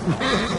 Yeah!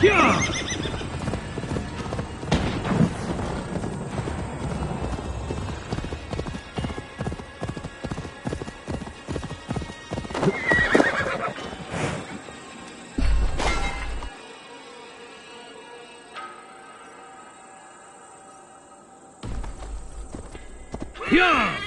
Yeah! Yeah!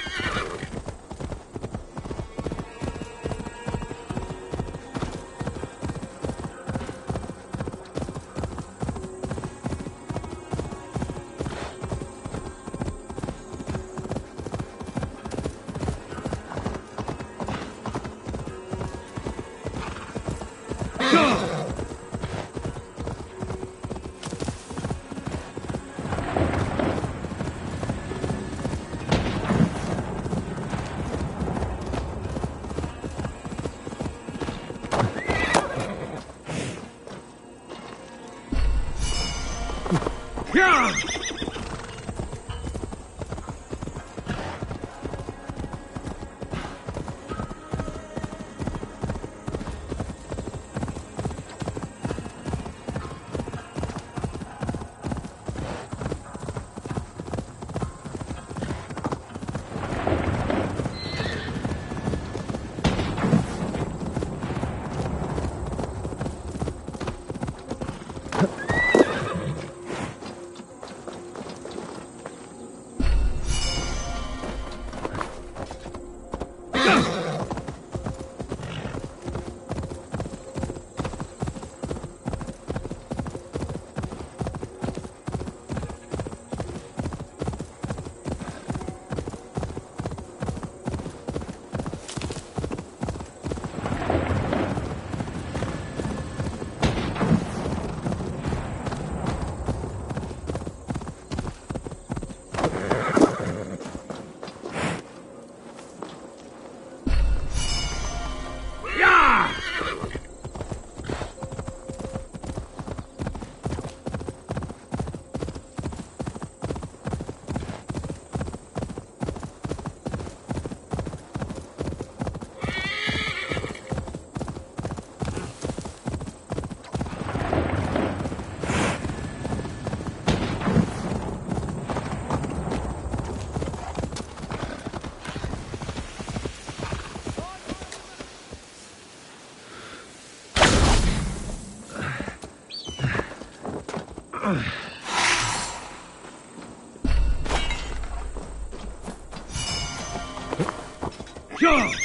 Yeah! Go!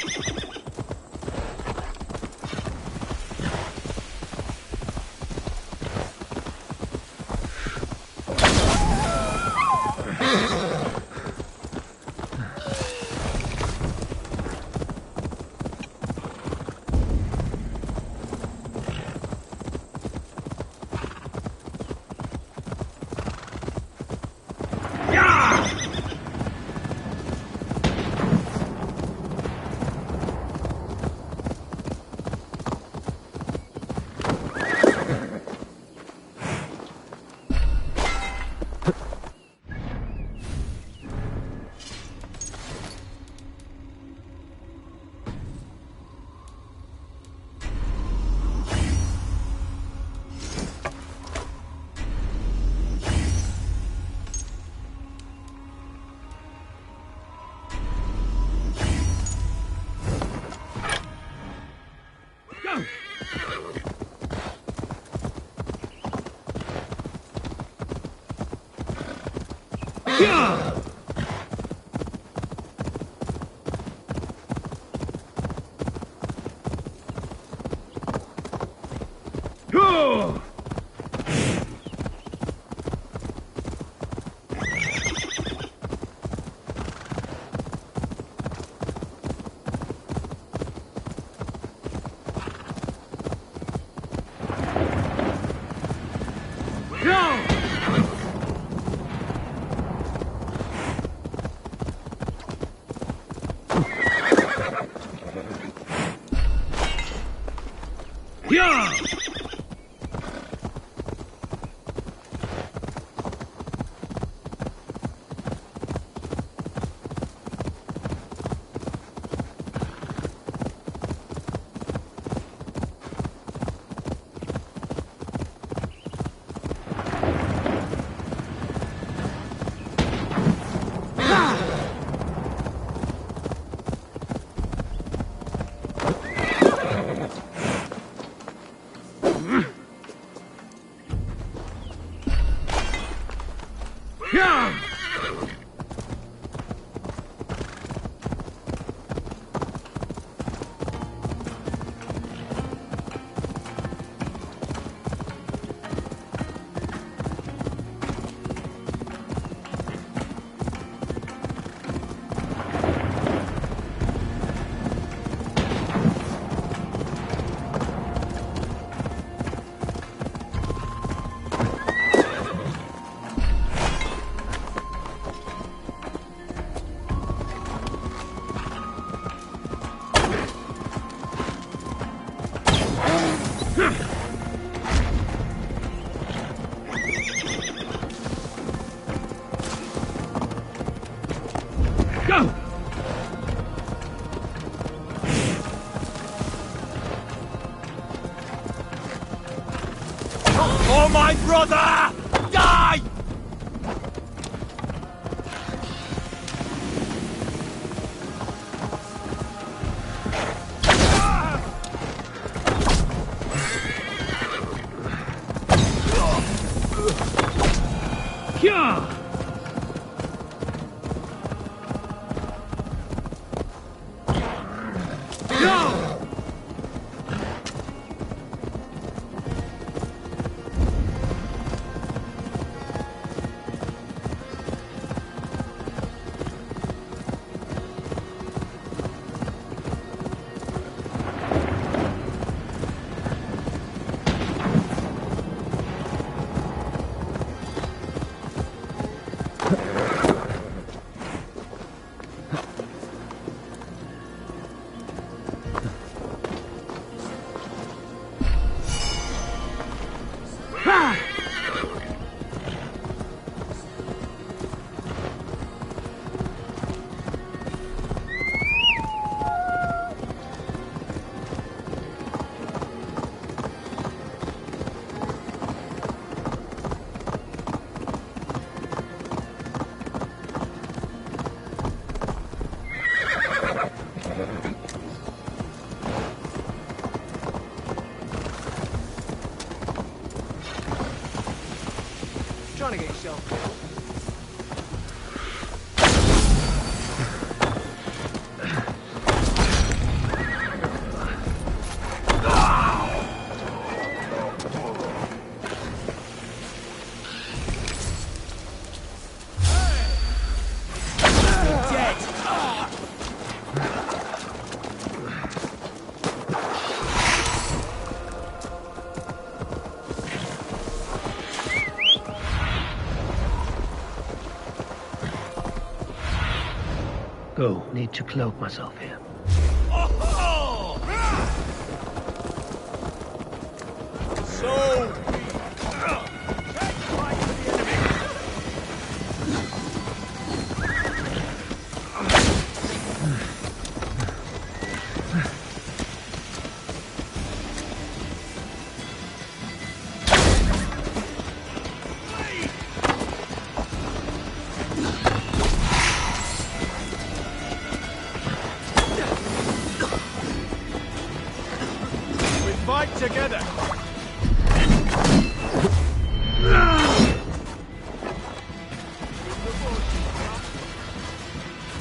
Yeah! Go! Yeah! Yeah! Go! Oh, my brother! Die! Yeah! Go! Trying to get yourself killed. Go. Need to cloak myself here. So fight together.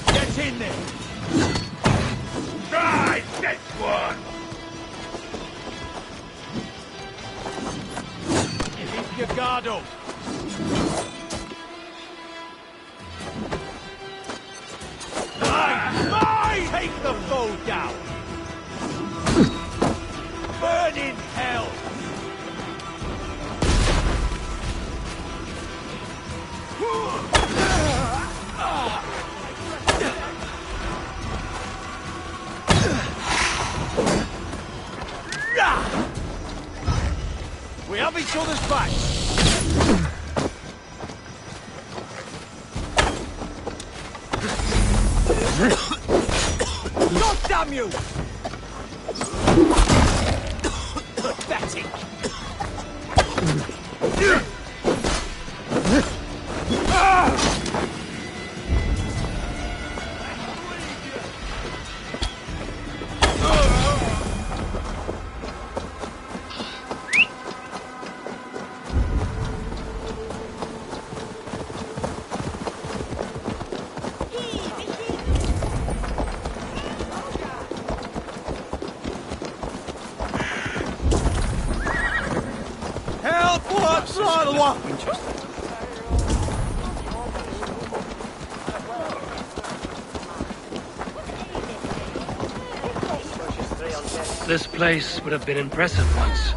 Get in there. Try this one! Keep your guard up. Mine! Take the foe down. Burn in hell. We have each other's backs. God damn you! Pathetic. This place would have been impressive once.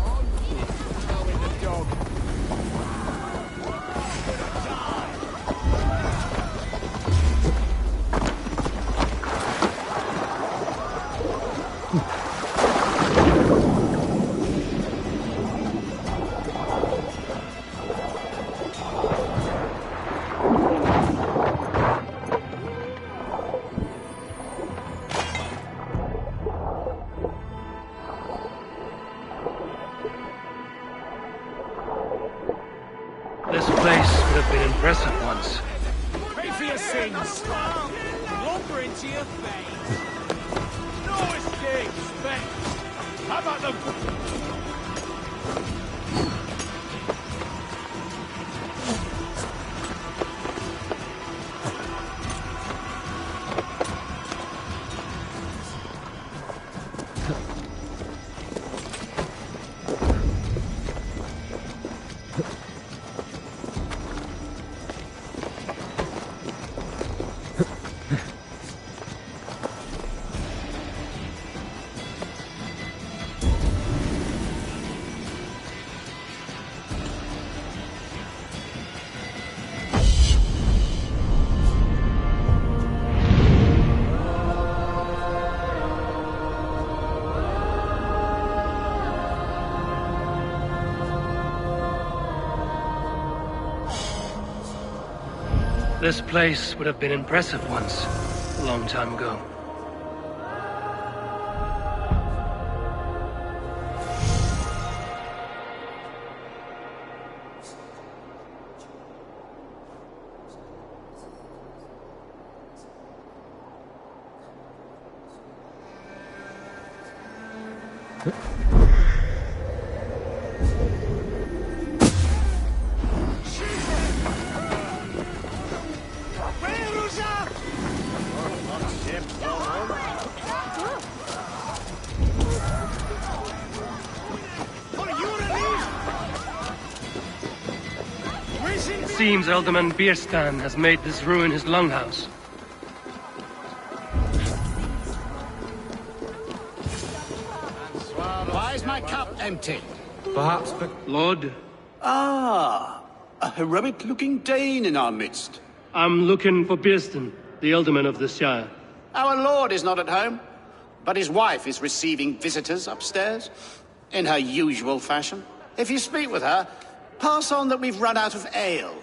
This place would have been impressive once. Pay for your sins. Lumber into your face. No escape, Spec. How about them? This place would have been impressive once, a long time ago. seems Alderman Bierstan has made this ruin his longhouse. Why is my cup empty? Perhaps, but Lord, Ah, a heroic-looking Dane in our midst. I'm looking for Bierstan, the Alderman of the Shire. Our lord is not at home, but his wife is receiving visitors upstairs, in her usual fashion. If you speak with her, pass on that we've run out of ale.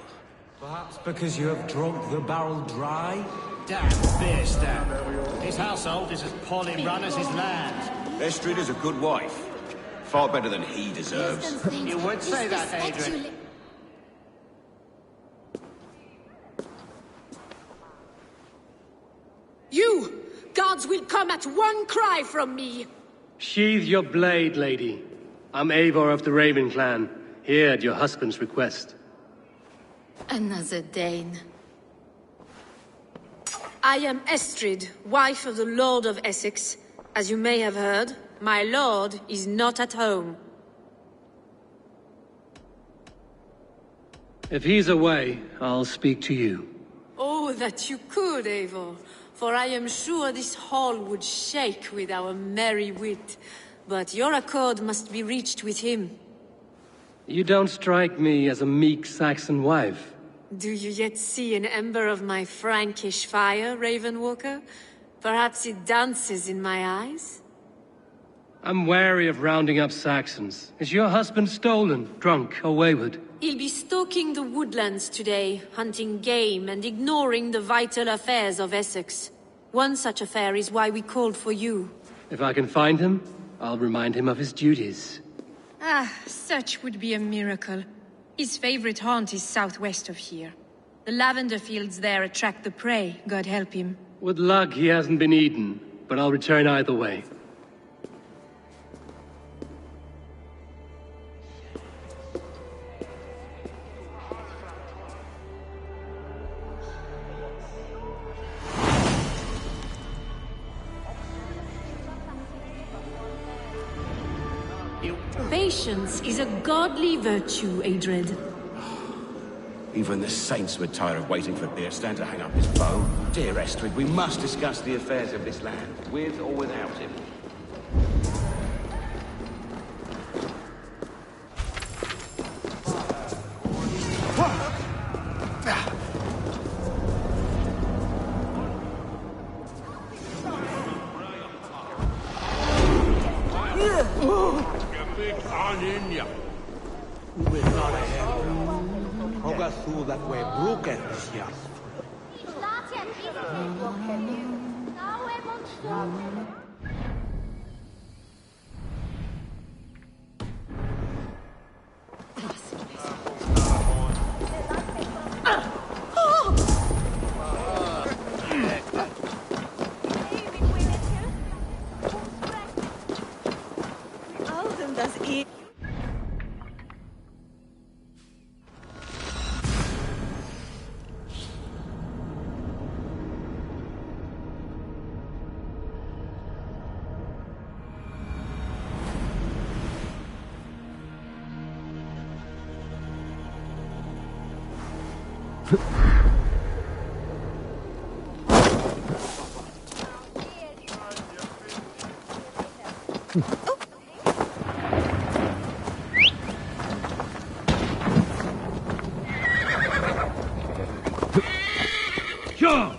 perhaps because you have drunk the barrel dry? Damn Bierstan. His household is as poorly run as his land. Estrid is a good wife. Far better than he deserves. You would say that, Adrian. You! Guards will come at one cry from me! Sheathe your blade, lady. I'm Eivor of the Raven clan, here at your husband's request. Another Dane. I am Estrid, wife of the Lord of Essex. As you may have heard, my lord is not at home. If he's away, I'll speak to you. Oh, that you could, Eivor. For I am sure this hall would shake with our merry wit. But your accord must be reached with him. You don't strike me as a meek Saxon wife. Do you yet see an ember of my Frankish fire, Ravenwalker? Perhaps it dances in my eyes? I'm wary of rounding up Saxons. Is your husband stolen, drunk, or wayward? He'll be stalking the woodlands today, hunting game and ignoring the vital affairs of Essex. One such affair is why we called for you. If I can find him, I'll remind him of his duties. Ah, such would be a miracle. His favorite haunt is southwest of here. The lavender fields there attract the prey, God help him. With luck, he hasn't been eaten, but I'll return either way. Patience is a godly virtue, Adred. Even the saints were tired of waiting for Bierstan to hang up his bow. Dear Estrid, we must discuss the affairs of this land, with or without him. Sure!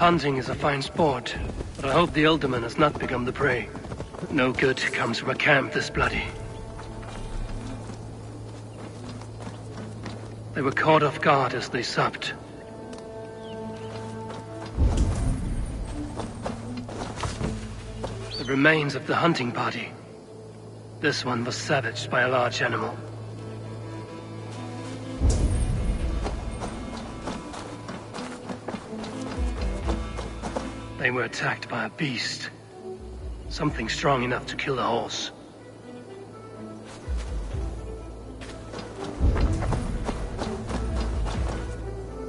Hunting is a fine sport, but I hope the Alderman has not become the prey. No good comes from a camp this bloody. They were caught off guard as they supped. The remains of the hunting party. This one was savaged by a large animal. They were attacked by a beast. Something strong enough to kill a horse.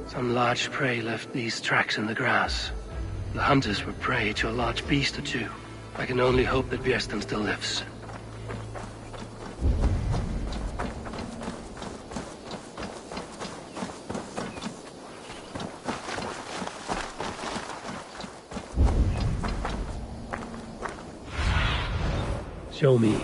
Some large prey left these tracks in the grass. The hunters were prey to a large beast or two. I can only hope that Bjersten still lives. Show me.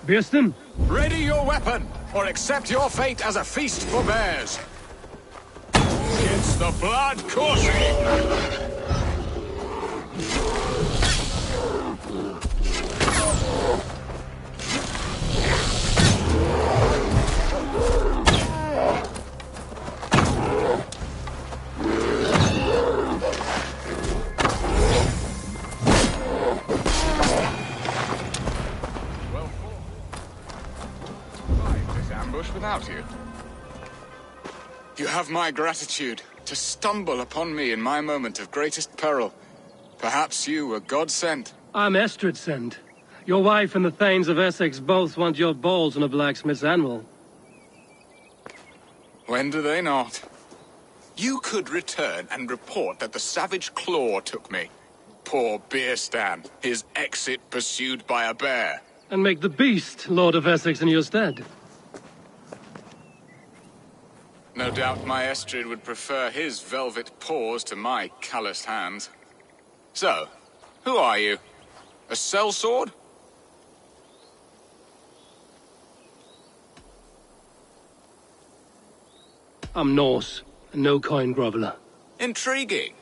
Bjersten? Ready your weapon, or accept your fate as a feast for bears. It's the blood coursing! Without you. You have my gratitude to stumble upon me in my moment of greatest peril. Perhaps you were God sent. I'm Estrid sent. Your wife and the Thanes of Essex both want your balls on a blacksmith's anvil. When do they not? You could return and report that the savage claw took me. Poor Bierstan, his exit pursued by a bear. And make the beast Lord of Essex in your stead. No doubt my Estrid would prefer his velvet paws to my calloused hands. So, who are you? A sellsword? I'm Norse, and no coin groveler. Intriguing.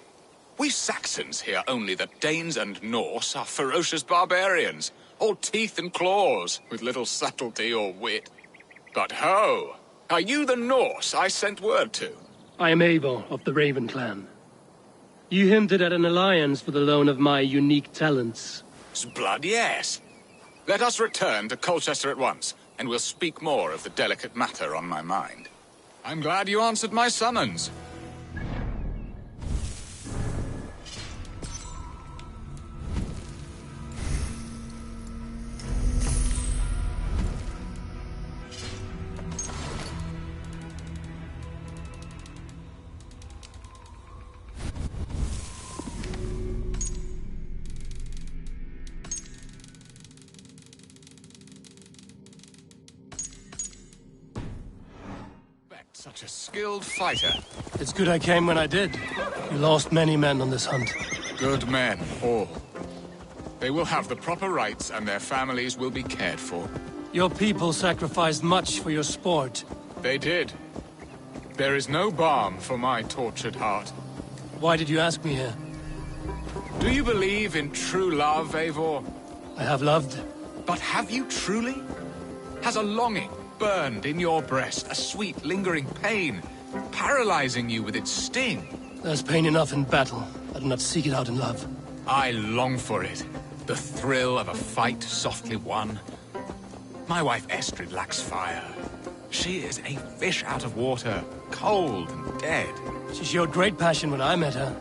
We Saxons hear only that Danes and Norse are ferocious barbarians, all teeth and claws, with little subtlety or wit. But ho! Are you the Norse I sent word to? I am Eivor of the Raven clan. You hinted at an alliance for the loan of my unique talents. Blood, yes. Let us return to Colchester at once, and we'll speak more of the delicate matter on my mind. I'm glad you answered my summons. Such a skilled fighter. It's good I came when I did. You lost many men on this hunt. Good men, all. They will have the proper rights and their families will be cared for. Your people sacrificed much for your sport. They did. There is no balm for my tortured heart. Why did you ask me here? Do you believe in true love, Eivor? I have loved. But have you truly? Has a longing burned in your breast, a sweet, lingering pain, paralyzing you with its sting? There's pain enough in battle. I do not seek it out in love. I long for it. The thrill of a fight softly won. My wife Estrid lacks fire. She is a fish out of water, cold and dead. She showed great passion when I met her,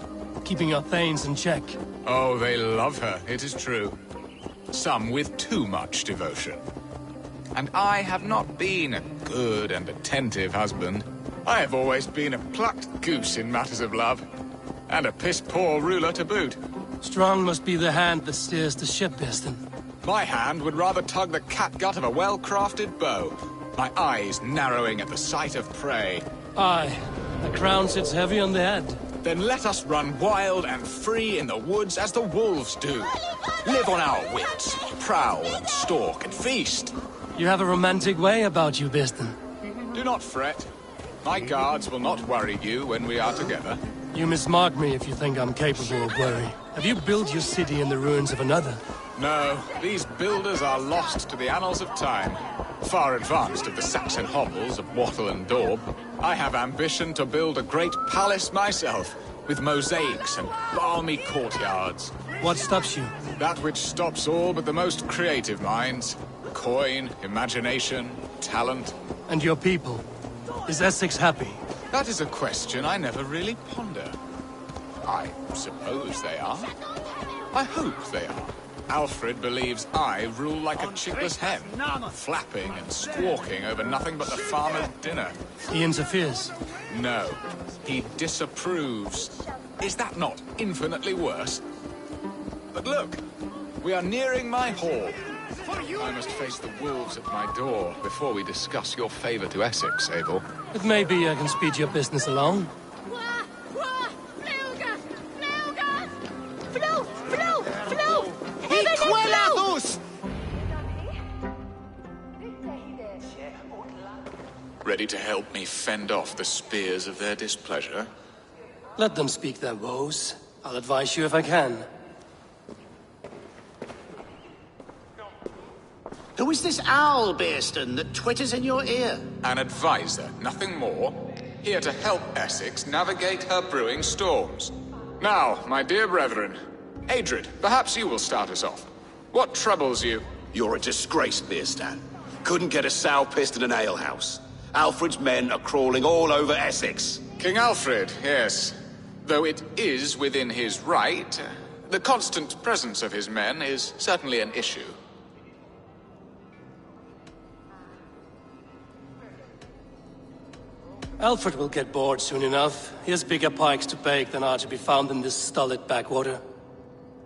keeping your Thanes in check. Oh, they love her, it is true. Some with too much devotion. And I have not been a good and attentive husband. I have always been a plucked goose in matters of love. And a piss-poor ruler to boot. Strong must be the hand that steers the ship, Bjersten. My hand would rather tug the catgut of a well-crafted bow. My eyes narrowing at the sight of prey. Aye, the crown sits heavy on the head. Then let us run wild and free in the woods as the wolves do. Live on our wits, prowl and stalk and feast. You have a romantic way about you, Bjersten. Do not fret. My guards will not worry you when we are together. You mismark me if you think I'm capable of worry. Have you built your city in the ruins of another? No, these builders are lost to the annals of time. Far advanced of the Saxon hovels of Wattle and Daub, I have ambition to build a great palace myself, with mosaics and balmy courtyards. What stops you? That which stops all but the most creative minds. Coin, imagination, talent. And your people? Is Essex happy? That is a question I never really ponder. I suppose they are. I hope they are. Alfred believes I rule like a chickless hen, flapping and squawking over nothing but the farmer's dinner. He interferes? No, he disapproves. Is that not infinitely worse? But look, we are nearing my hall. I must face the wolves at my door before we discuss your favor to Essex, Abel. But maybe I can speed your business along. Ready to help me fend off the spears of their displeasure? Let them speak their woes. I'll advise you if I can. Who is this owl, Bearston, that twitters in your ear? An advisor, nothing more. Here to help Essex navigate her brewing storms. Now, my dear brethren, Adrid, perhaps you will start us off. What troubles you? You're a disgrace, Beerstan. Couldn't get a sow pissed in an alehouse. Alfred's men are crawling all over Essex. King Alfred, yes. Though it is within his right, the constant presence of his men is certainly an issue. Alfred will get bored soon enough. He has bigger pikes to bake than are to be found in this stolid backwater.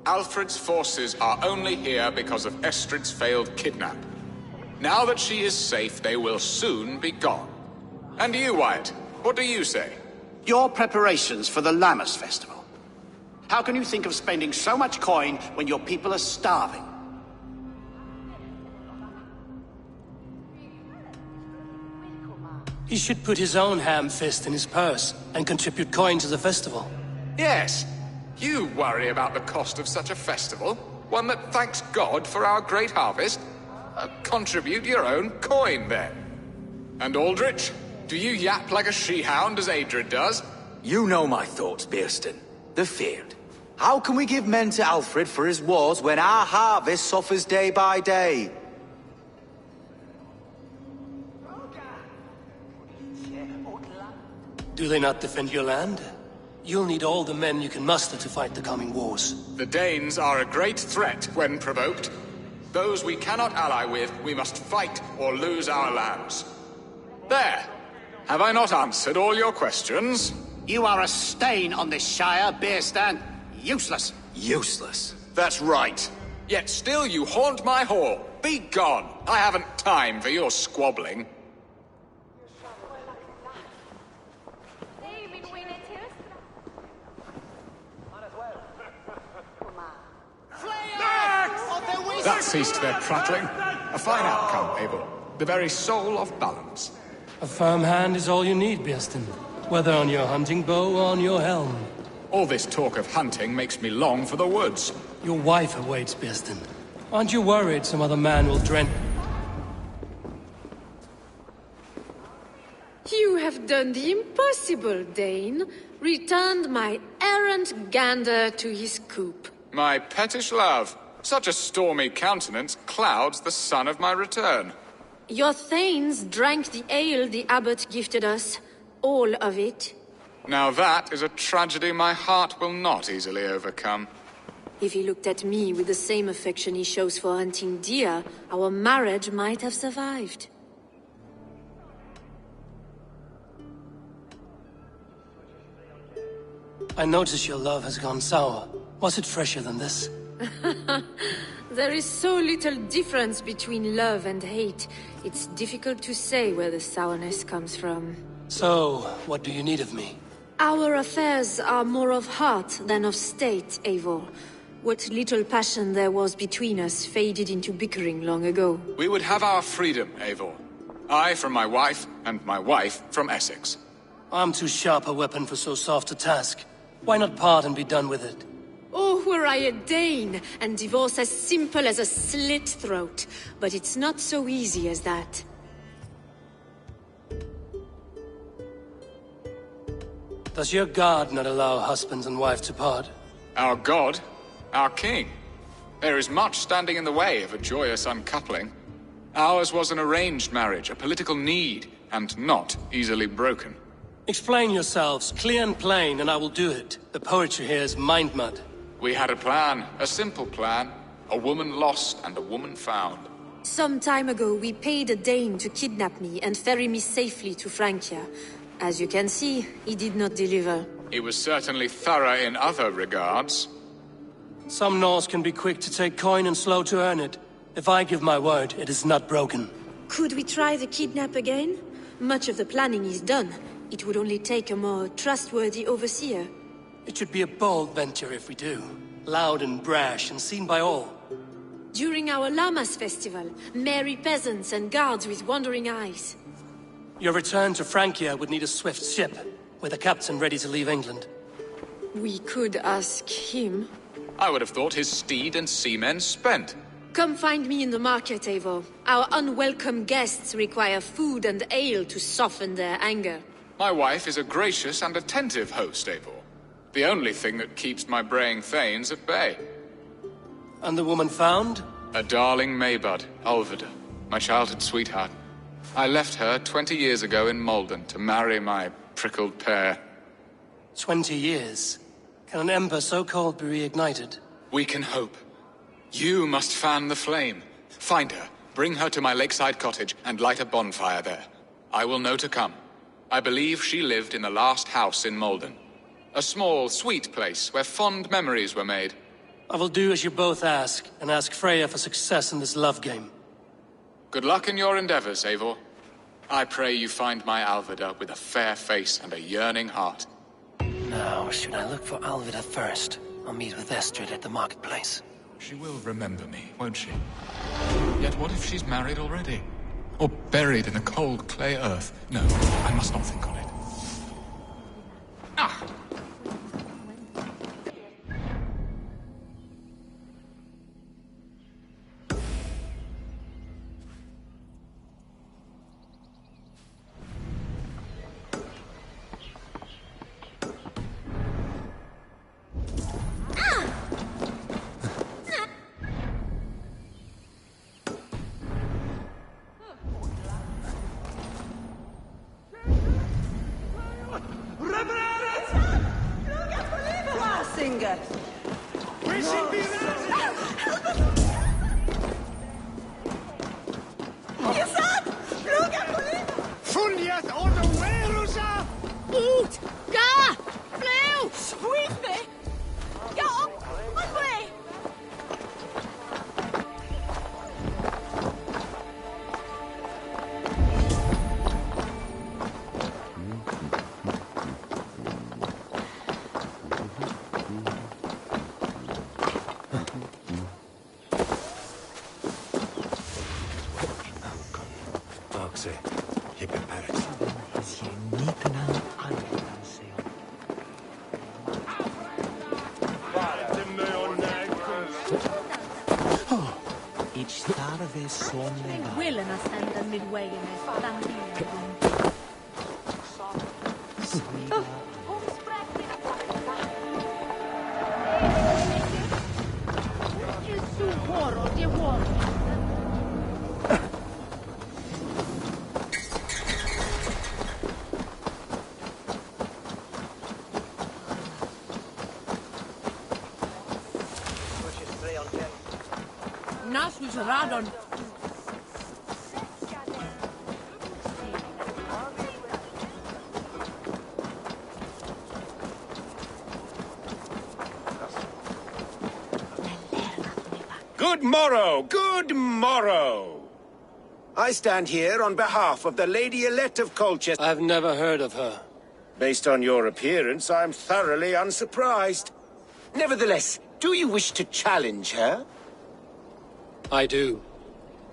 Alfred's forces are only here because of Estrid's failed kidnap. Now that she is safe, they will soon be gone. And you, Wyatt, what do you say? Your preparations for the Lammas festival. How can you think of spending so much coin when your people are starving? He should put his own ham fist in his purse and contribute coin to the festival. Yes. You worry about the cost of such a festival? One that thanks God for our great harvest? Contribute your own coin, then. And Aldrich, do you yap like a she-hound as Adrid does? You know my thoughts, Bearston. The feared. How can we give men to Alfred for his wars when our harvest suffers day by day? Do they not defend your land? You'll need all the men you can muster to fight the coming wars. The Danes are a great threat when provoked. Those we cannot ally with, we must fight or lose our lands. There! Have I not answered all your questions? You are a stain on this shire, Bearstan. Useless. Useless. That's right. Yet still you haunt my hall. Be gone! I haven't time for your squabbling. That ceased their prattling. A fine outcome, Abel. The very soul of balance. A firm hand is all you need, Bearston. Whether on your hunting bow or on your helm. All this talk of hunting makes me long for the woods. Your wife awaits, Bearston. Aren't you worried some other man will dren... You have done the impossible, Dane. Returned my errant gander to his coop. My pettish love. Such a stormy countenance clouds the sun of my return. Your thanes drank the ale the abbot gifted us. All of it. Now that is a tragedy my heart will not easily overcome. If he looked at me with the same affection he shows for hunting deer, our marriage might have survived. I notice your love has gone sour. Was it fresher than this? There is so little difference between love and hate. It's difficult to say where the sourness comes from. So, what do you need of me? Our affairs are more of heart than of state, Eivor. What little passion there was between us faded into bickering long ago. We would have our freedom, Eivor. I from my wife, and my wife from Essex. I'm too sharp a weapon for so soft a task. Why not part and be done with it? Oh, were I a Dane, and divorce as simple as a slit throat. But it's not so easy as that. Does your god not allow husbands and wife to part? Our god? Our king? There is much standing in the way of a joyous uncoupling. Ours was an arranged marriage, a political need, and not easily broken. Explain yourselves, clear and plain, and I will do it. The poetry here is mind mud. We had a plan, a simple plan. A woman lost and a woman found. Some time ago, we paid a Dane to kidnap me and ferry me safely to Francia. As you can see, he did not deliver. He was certainly thorough in other regards. Some Norse can be quick to take coin and slow to earn it. If I give my word, it is not broken. Could we try the kidnap again? Much of the planning is done. It would only take a more trustworthy overseer. It should be a bold venture if we do. Loud and brash and seen by all. During our Llamas festival, merry peasants and guards with wandering eyes. Your return to Francia would need a swift ship, with a captain ready to leave England. We could ask him. I would have thought his steed and seamen spent. Come find me in the market, Eivor. Our unwelcome guests require food and ale to soften their anger. My wife is a gracious and attentive host, Eivor. The only thing that keeps my braying thanes at bay. And the woman found? A darling Maybud, Ulvida, my childhood sweetheart. I left her 20 years ago in Malden to marry my prickled pear. 20 years? Can an ember so cold be reignited? We can hope. You must fan the flame. Find her, bring her to my lakeside cottage, and light a bonfire there. I will know to come. I believe she lived in the last house in Malden. A small, sweet place where fond memories were made. I will do as you both ask, and ask Freya for success in this love game. Good luck in your endeavors, Eivor. I pray you find my Alvida with a fair face and a yearning heart. Now, should I look for Alvida first? I'll meet with Estrid at the marketplace. She will remember me, won't she? Yet what if she's married already? Or buried in the cold clay earth? No, I must not think on it. Ah! Willen sända midway in Nasus Radon. Good morrow! Good morrow! I stand here on behalf of the Lady Elette of Colchester. I've never heard of her. Based on your appearance, I'm thoroughly unsurprised. Nevertheless, do you wish to challenge her? I do.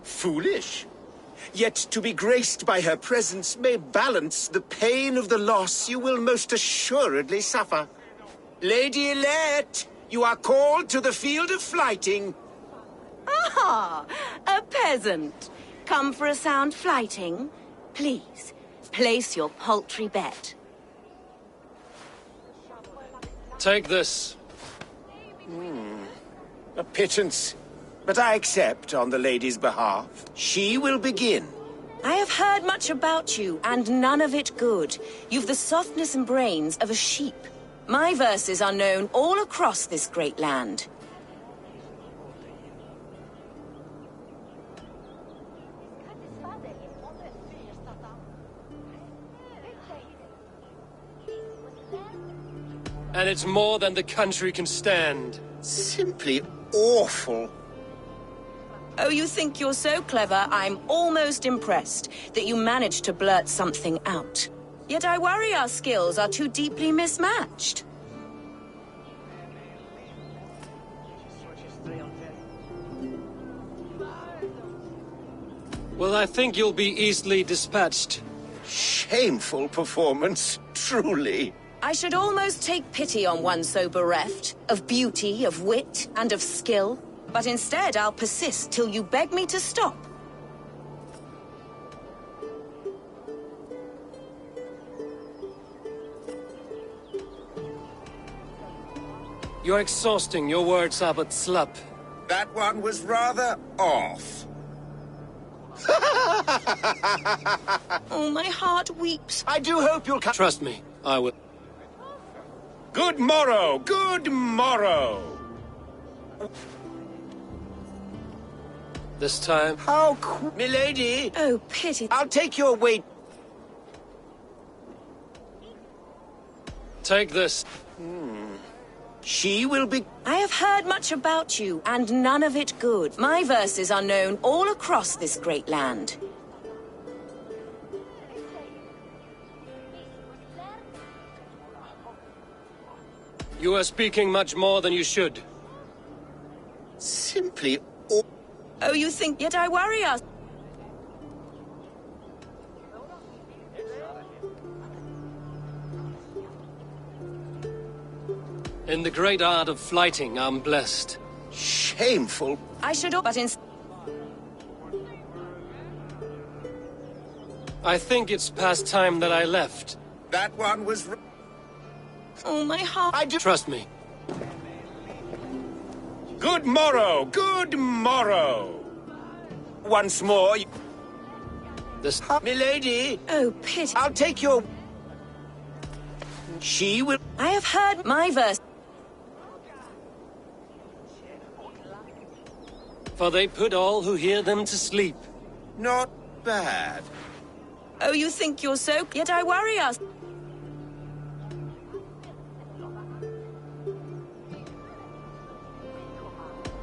Foolish. Yet to be graced by her presence may balance the pain of the loss you will most assuredly suffer. Lady Elette, you are called to the field of flighting. Ah, a peasant. Come for a sound flighting? Please, place your paltry bet. Take this. A pittance. But I accept on the lady's behalf. She will begin. I have heard much about you, and none of it good. You've the softness and brains of a sheep. My verses are known all across this great land. And it's more than the country can stand. Simply awful. Oh, you think you're so clever, I'm almost impressed that you managed to blurt something out. Yet I worry our skills are too deeply mismatched. Well, I think you'll be easily dispatched. Shameful performance, truly. I should almost take pity on one so bereft, of beauty, of wit, and of skill. But instead, I'll persist till you beg me to stop. You're exhausting. Your words are but slap. That one was rather off. Oh, my heart weeps. I do hope you'll come. Trust me, I will. Good morrow! Good morrow! This time... How milady! Oh, pity. I'll take your weight. Take this. She will be... I have heard much about you, and none of it good. My verses are known all across this great land. You are speaking much more than you should. Simply... Oh, you think... Yet I worry us. In the great art of flighting, I'm blessed. Shameful. I should... But in... I think it's past time that I left. That one was... Oh, my heart... I do... Trust me. Good morrow! Good morrow! Once more... This... Milady! Oh, pity. I'll take your... She will... I have heard my verse. For they put all who hear them to sleep. Not bad. Oh, you think you're so... Yet I worry us.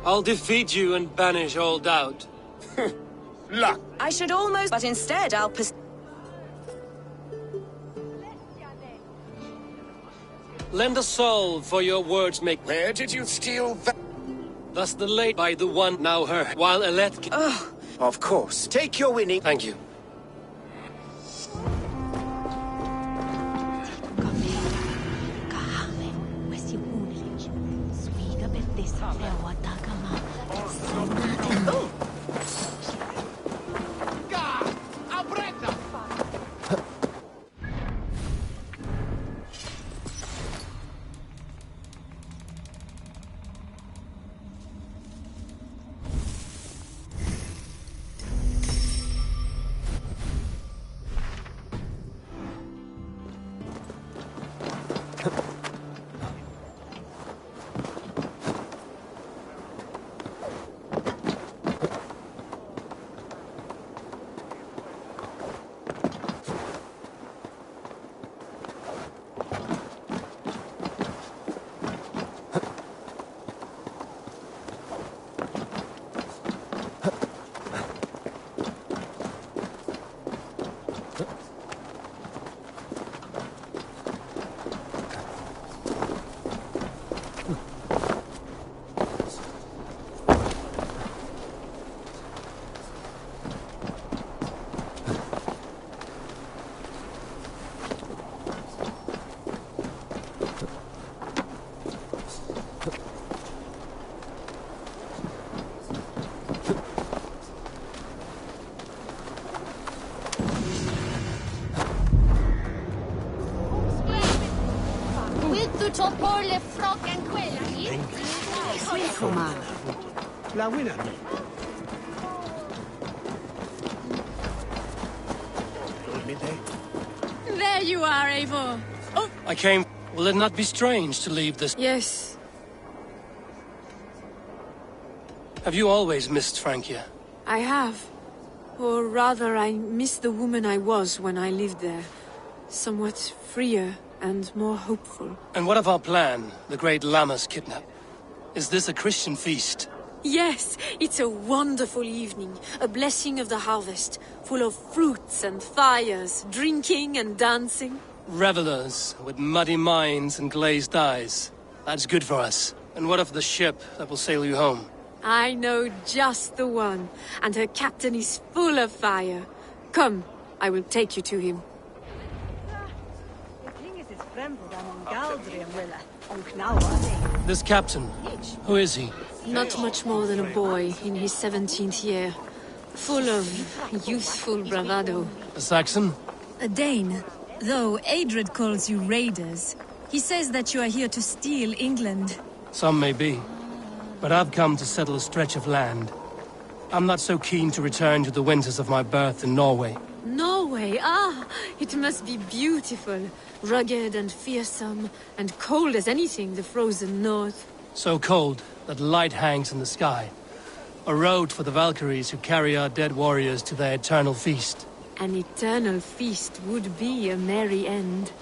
I'll defeat you and banish all doubt. Luck. I should almost... But instead, I'll... Lend a soul for your words make... Where did you steal that? Thus the late by the one now her, while Elette... Oh. Of course. Take your winning. Thank you. La winner. There you are, Eivor. Oh, I came... Will it not be strange to leave this... yes. Have you always missed Francia? I have. Or rather, I miss the woman I was when I lived there. Somewhat freer and more hopeful. And what of our plan, the great Lammas kidnap? Is this a Christian feast? Yes, it's a wonderful evening. A blessing of the harvest. Full of fruits and fires, drinking and dancing. Revelers with muddy minds and glazed eyes. That's good for us. And what of the ship that will sail you home? I know just the one, and her captain is full of fire. Come, I will take you to him. This captain, who is he? Not much more than a boy in his 17th year. Full of youthful bravado. A Saxon? A Dane. Though Adred calls you raiders. He says that you are here to steal England. Some may be. But I've come to settle a stretch of land. I'm not so keen to return to the winters of my birth in Norway. Norway? Ah, it must be beautiful. Rugged and fearsome, and cold as anything, the frozen north. So cold that light hangs in the sky. A road for the Valkyries who carry our dead warriors to their eternal feast. An eternal feast would be a merry end.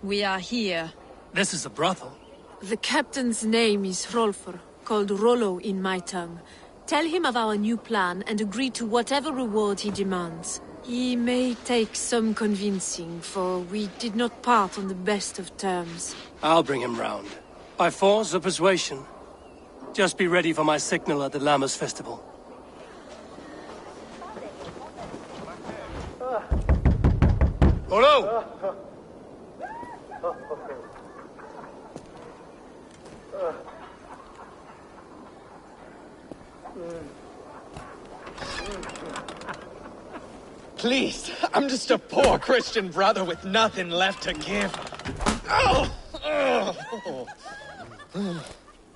We are here. This is a brothel. The captain's name is Hrolfr, called Rollo in my tongue. Tell him of our new plan and agree to whatever reward he demands. He may take some convincing, for we did not part on the best of terms. I'll bring him round. By force or persuasion. Just be ready for my signal at the Lammas festival. Rollo! Please, I'm just a poor Christian brother with nothing left to give. Oh!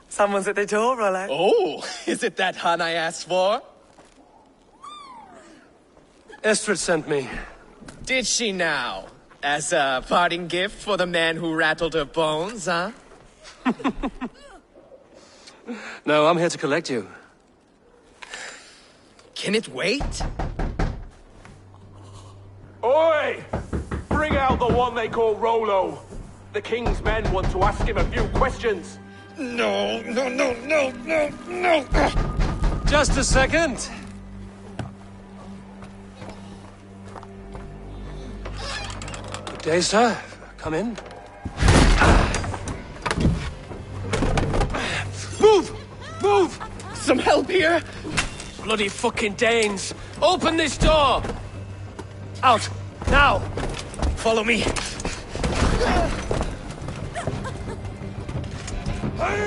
Someone's at the door, Rollo. Oh, is it that hun I asked for? Estrid sent me. Did she now? As a parting gift for the man who rattled her bones, huh? No, I'm here to collect you. Can it wait? Oi! Bring out the one they call Rollo. The king's men want to ask him a few questions. No. Just a second. Good day, sir. Come in. Move! Some help here? Bloody fucking Danes! Open this door! Out! Now! Follow me.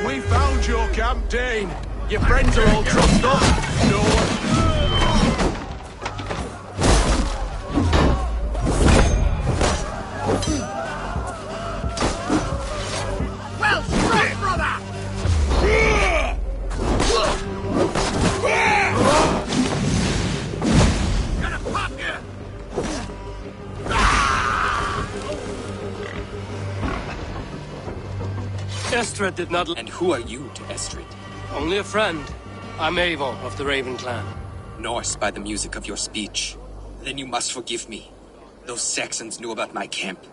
We found your camp, Dane. Your friends are all trussed up. No one... Well struck, brother! Gonna pop you! Estrid did not... And who are you to Estrid? Only a friend. I'm Eivor of the Raven clan. Norse by the music of your speech. Then you must forgive me. Those Saxons knew about my camp.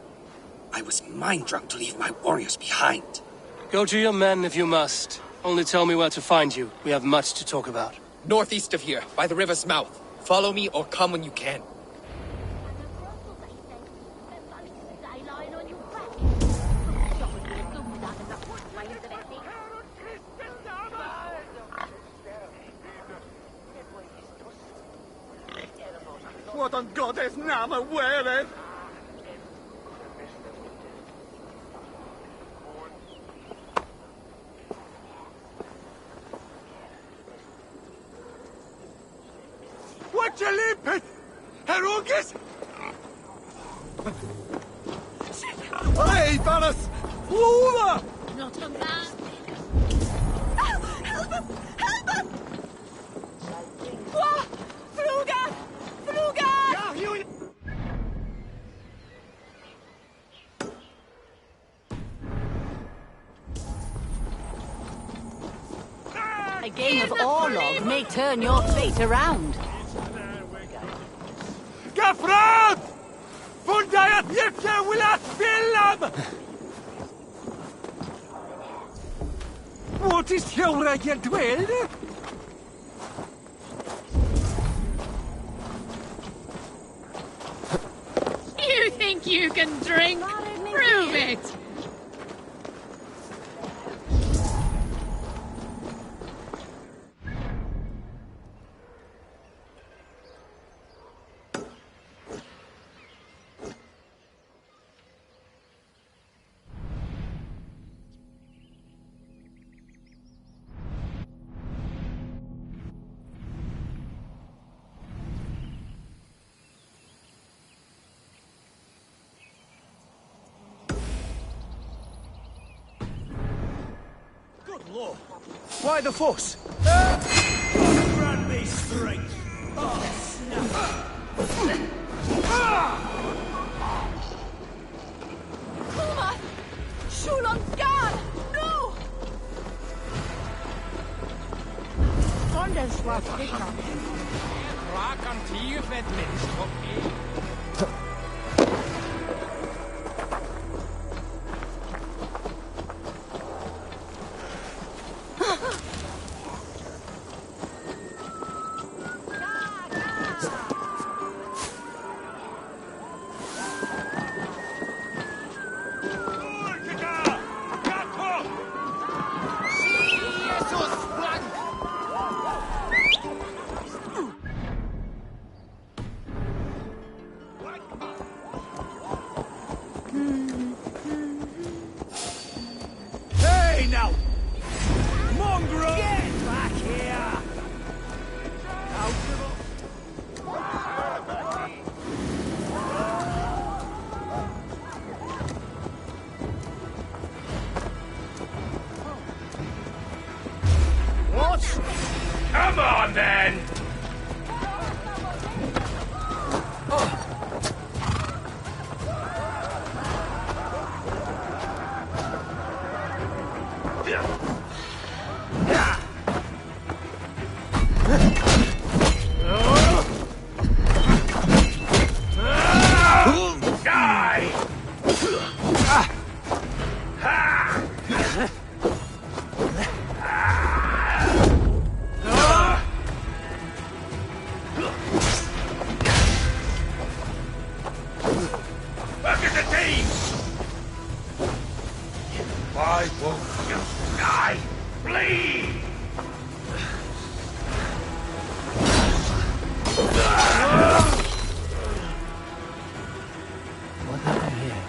I was mind-drunk to leave my warriors behind. Go to your men if you must. Only tell me where to find you. We have much to talk about. Northeast of here, by the river's mouth. Follow me or come when you can. What on God's name are we wearing? limpet! Herugis! Hey, Valas! Lula! Not a man. Help him! Help him! Wah! Fruga! Fruga! A game of Orlog may turn your fate around. Gafrad! Fundayat yirke wilat film! What is your regent dwell? You think you can drink? Prove it! Why the fuss? Grant me strength. Kuma! Shulon God! No! Anders was dikker. Raak aan 10 vet mens, oké? Hey now! Mongrel! Get back here! What? Come on then! Look at the team! Why won't you die? Bleed! What happened here?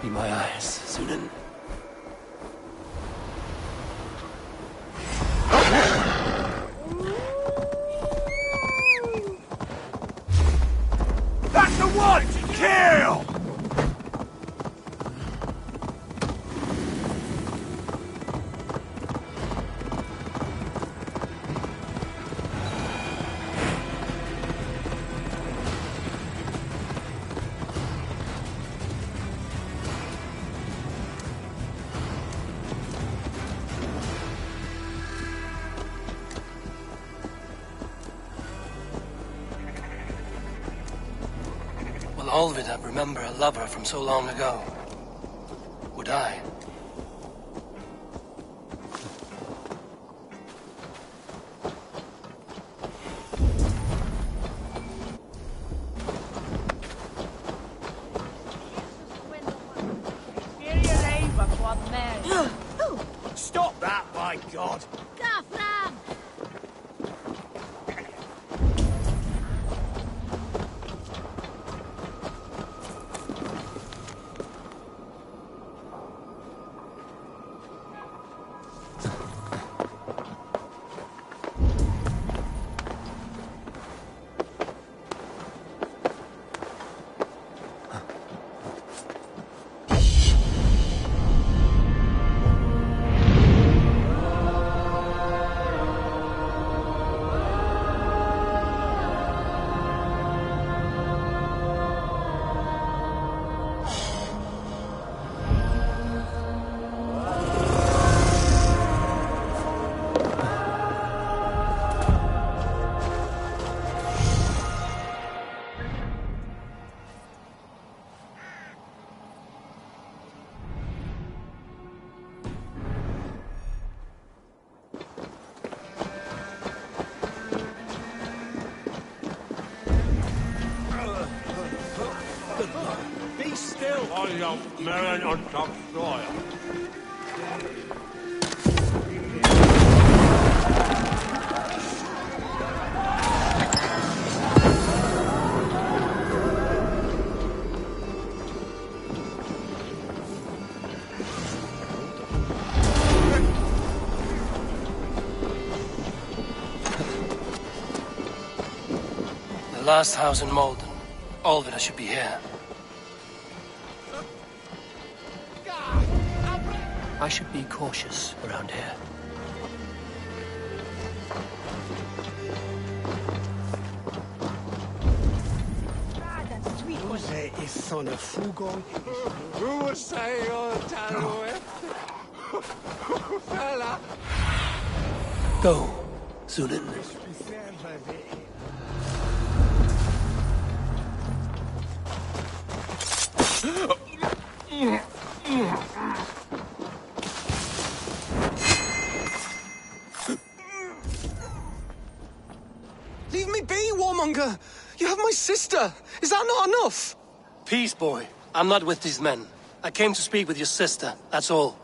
Be my eyes, Sunan. That's the one! Kill! Will Olvidab remember a lover from so long ago? Would I? my god! Gaffram! Be still! I don't melon on top soil. The last house in Malden. All of it should be here. I should be cautious around here. Jose is son of Fugo. Who was saying all the time? Fella. Go, Zunin. Leave me be, warmonger! You have my sister! Is that not enough? Peace, boy. I'm not with these men. I came to speak with your sister, that's all.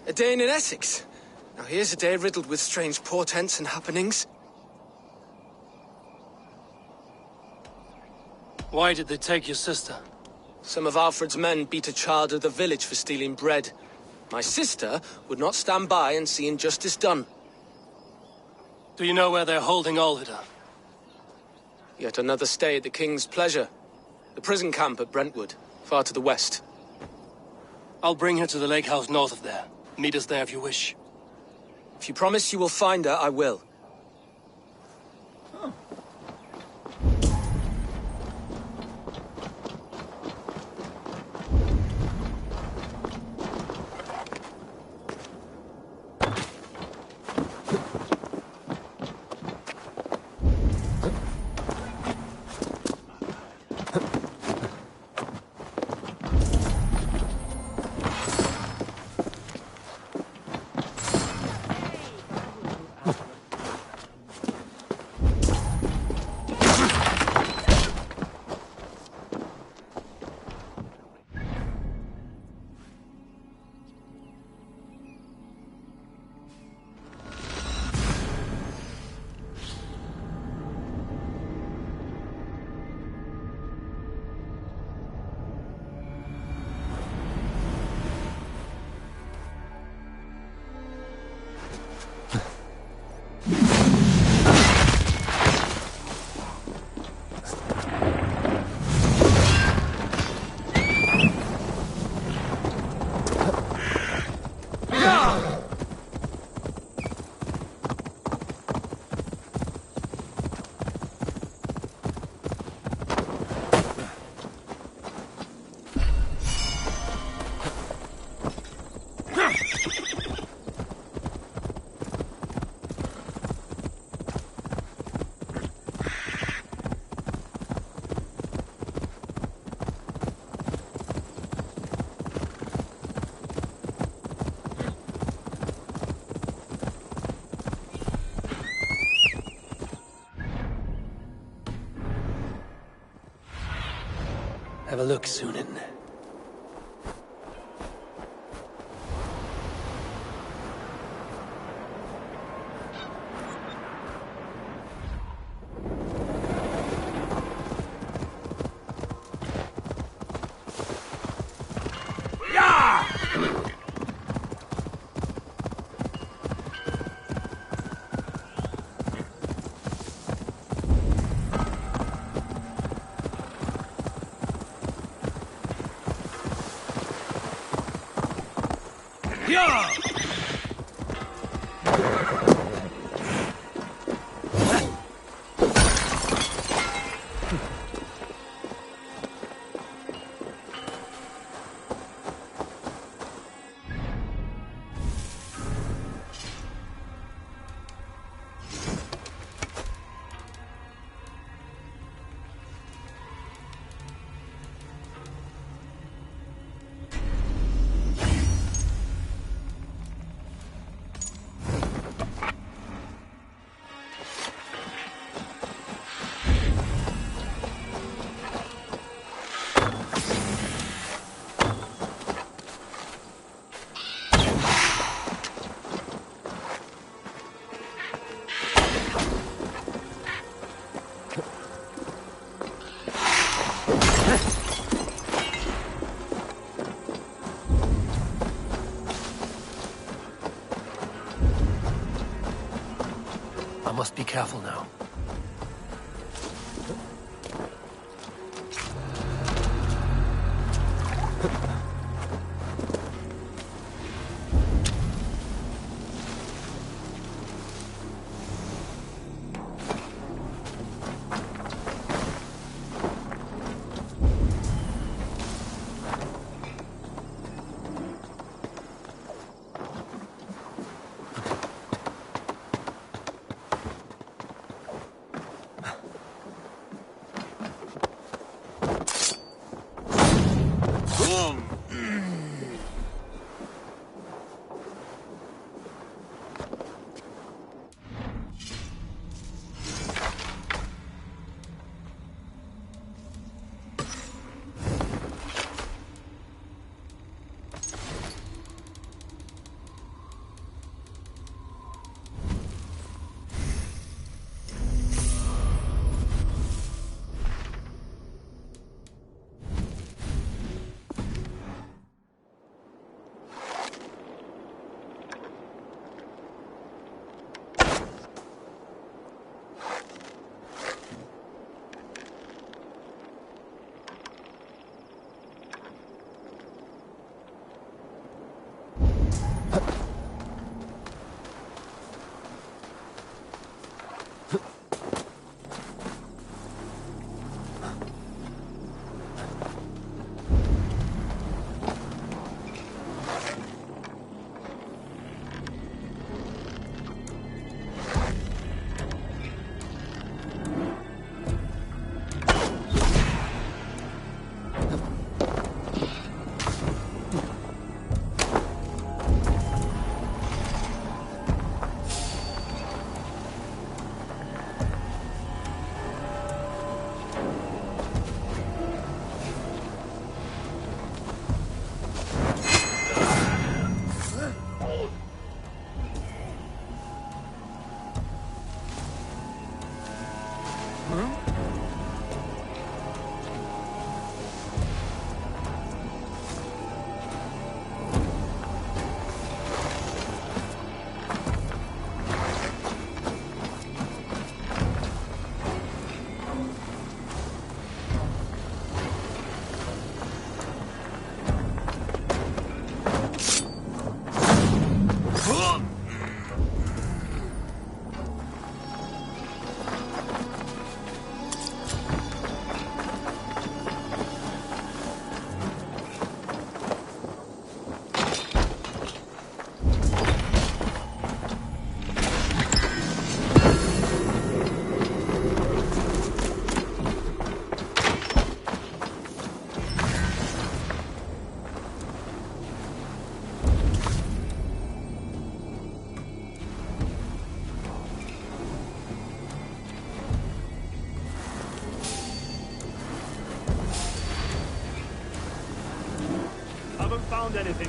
A day in Essex. Now here's a day riddled with strange portents and happenings. Why did they take your sister? Some of Alfred's men beat a child of the village for stealing bread. My sister would not stand by and see injustice done. Do you know where they're holding Olvida? Yet another stay at the King's pleasure. The prison camp at Brentwood, far to the west. I'll bring her to the lake house north of there. Meet us there if you wish. If you promise you will find her, I will. Have a look, Zunin. I must be careful now. Found anything?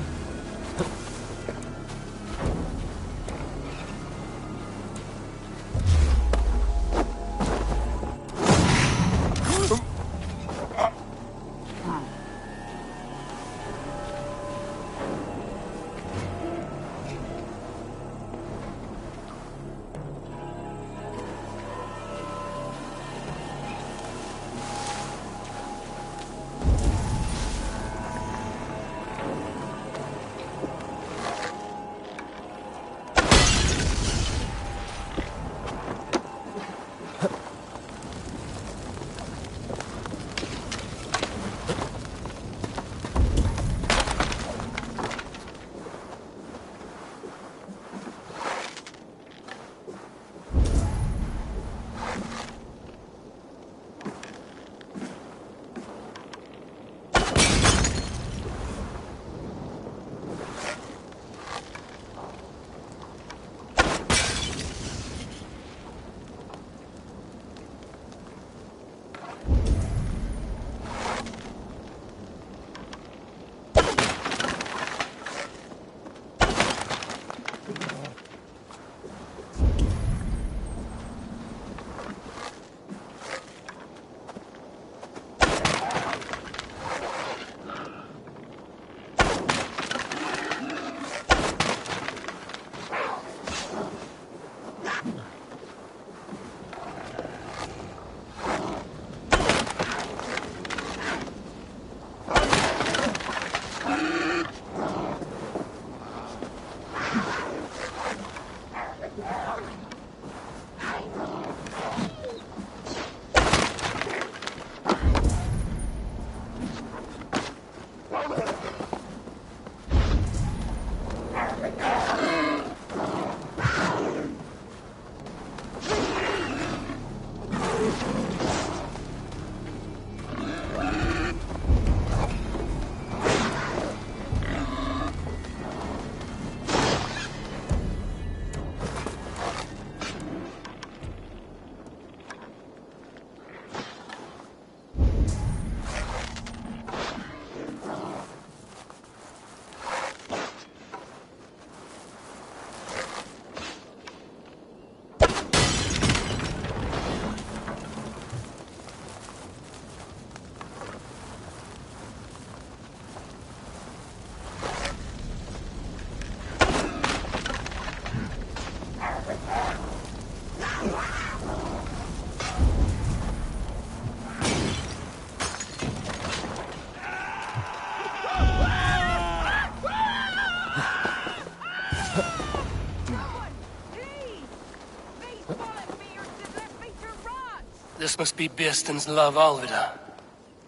This must be Bearston's love, Alvida.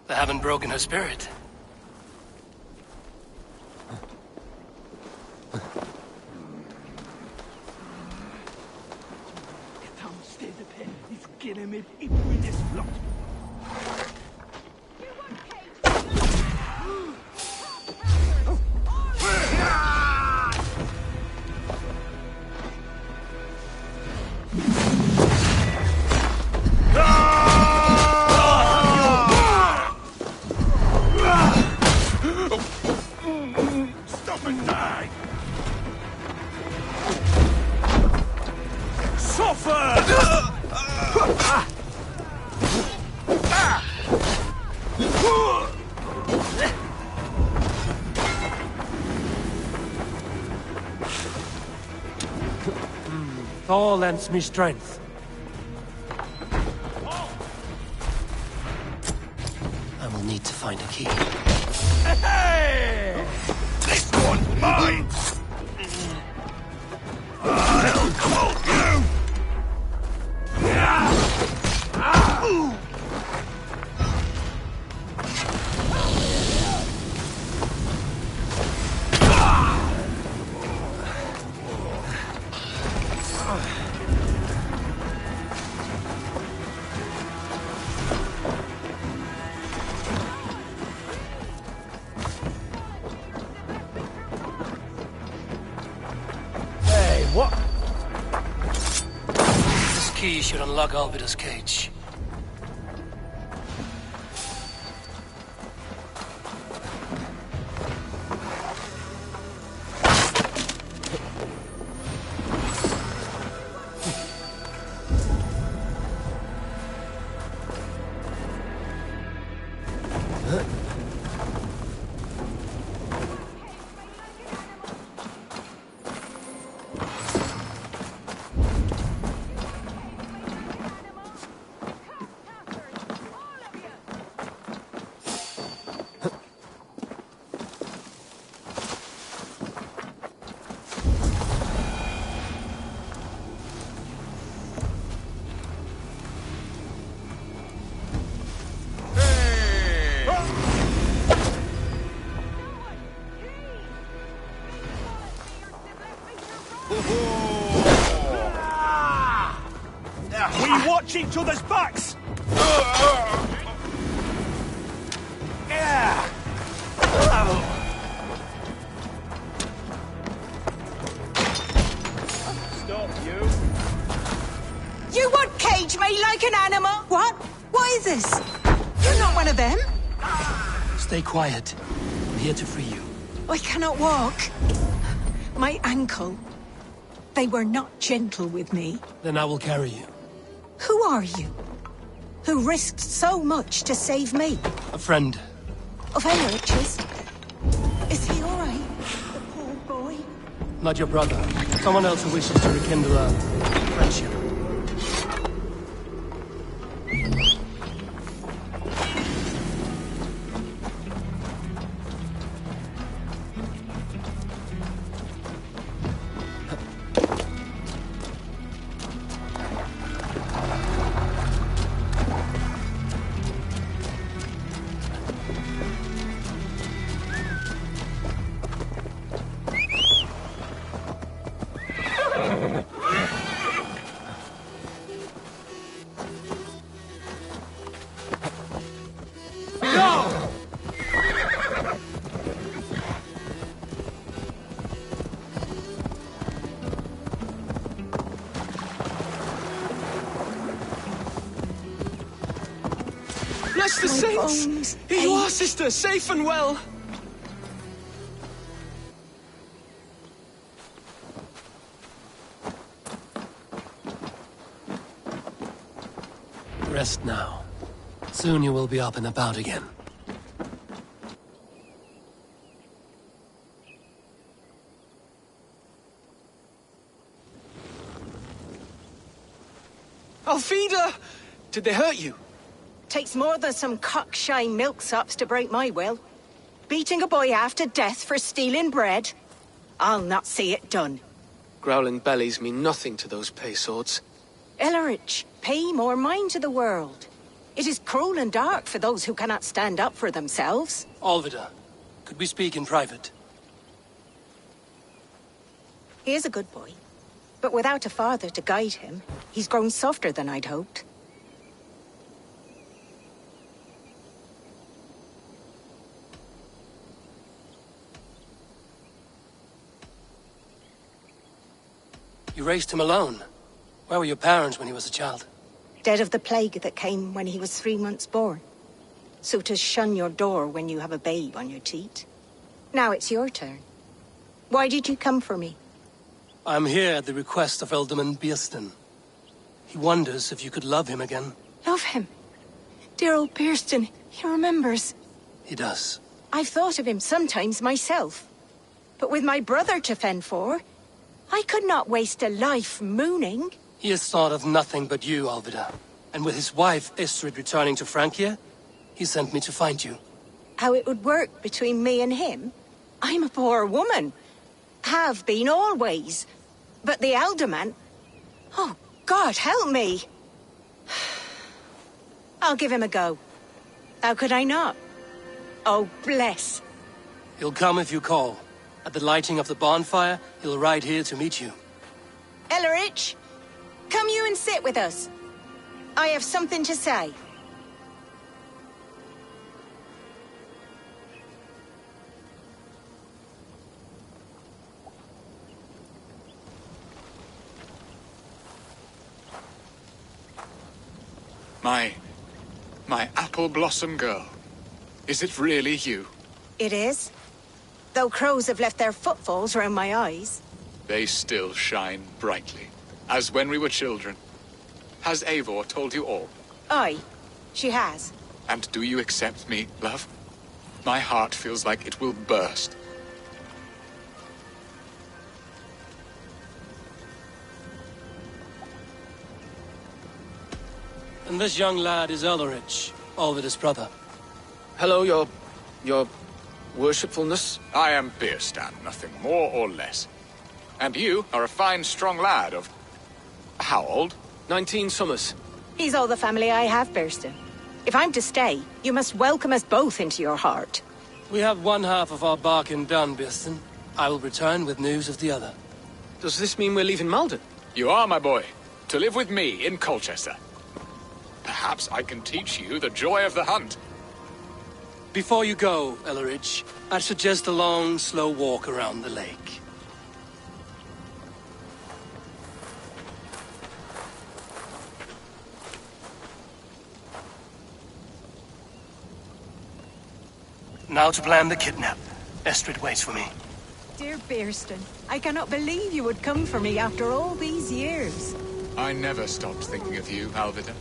They haven't broken her spirit. Stop and die! Suffer! Thor lends me strength. I will need to find a key. Hey! This one's mine! I'll hold you! What? This key should unlock Alvida's cage. We watch each other's backs! Stop, you! You want cage me like an animal? What? What is this? You're not one of them? Stay quiet. I'm here to free you. I cannot walk. My ankle. They were not gentle with me. Then I will carry you. Who are you? Who risked so much to save me? A friend. Of Eric's? Is he all right? The poor boy? Not your brother. Someone else who wishes to rekindle a friendship. Bless the saints! Here you are, sister, safe and well. Rest now. Soon you will be up and about again. Alfida! Did they hurt you? Takes more than some cockshy milksops to break my will. Beating a boy half to death for stealing bread? I'll not see it done. Growling bellies mean nothing to those pay swords. Ellerich, pay more mind to the world. It is cruel and dark for those who cannot stand up for themselves. Alvida, could we speak in private? He is a good boy. But without a father to guide him, he's grown softer than I'd hoped. You raised him alone. Where were your parents when he was a child? Dead of the plague that came when he was 3 months born. So to shun your door when you have a babe on your teat. Now it's your turn. Why did you come for me? I'm here at the request of Ealdorman Bearston. He wonders if you could love him again. Love him? Dear old Bearston, he remembers. He does. I've thought of him sometimes myself. But with my brother to fend for, I could not waste a life mooning. He has thought of nothing but you, Alvida. And with his wife, Istrid, returning to Francia, he sent me to find you. How it would work between me and him? I'm a poor woman. Have been always. But the Ealdorman... Oh, God, help me! I'll give him a go. How could I not? Oh, bless. He'll come if you call. At the lighting of the bonfire, he'll ride here to meet you. Ellerich, come you and sit with us. I have something to say. My apple blossom girl. Is it really you? It is. Though crows have left their footfalls around my eyes. They still shine brightly, as when we were children. Has Eivor told you all? Aye, she has. And do you accept me, love? My heart feels like it will burst. And this young lad is Ellerich, Alvida's brother. Hello, your worshipfulness. I am Beerstan, nothing more or less. And you are a fine, strong lad of... how old? 19 summers. He's all the family I have, Bearston. If I'm to stay, you must welcome us both into your heart. We have one half of our bargain done, Bearston. I will return with news of the other. Does this mean we're leaving Malden? You are, my boy, to live with me in Colchester. Perhaps I can teach you the joy of the hunt. Before you go, Ellerich, I'd suggest a long, slow walk around the lake. Now to plan the kidnap. Estrid waits for me. Dear Bearston, I cannot believe you would come for me after all these years. I never stopped thinking of you, Alvida.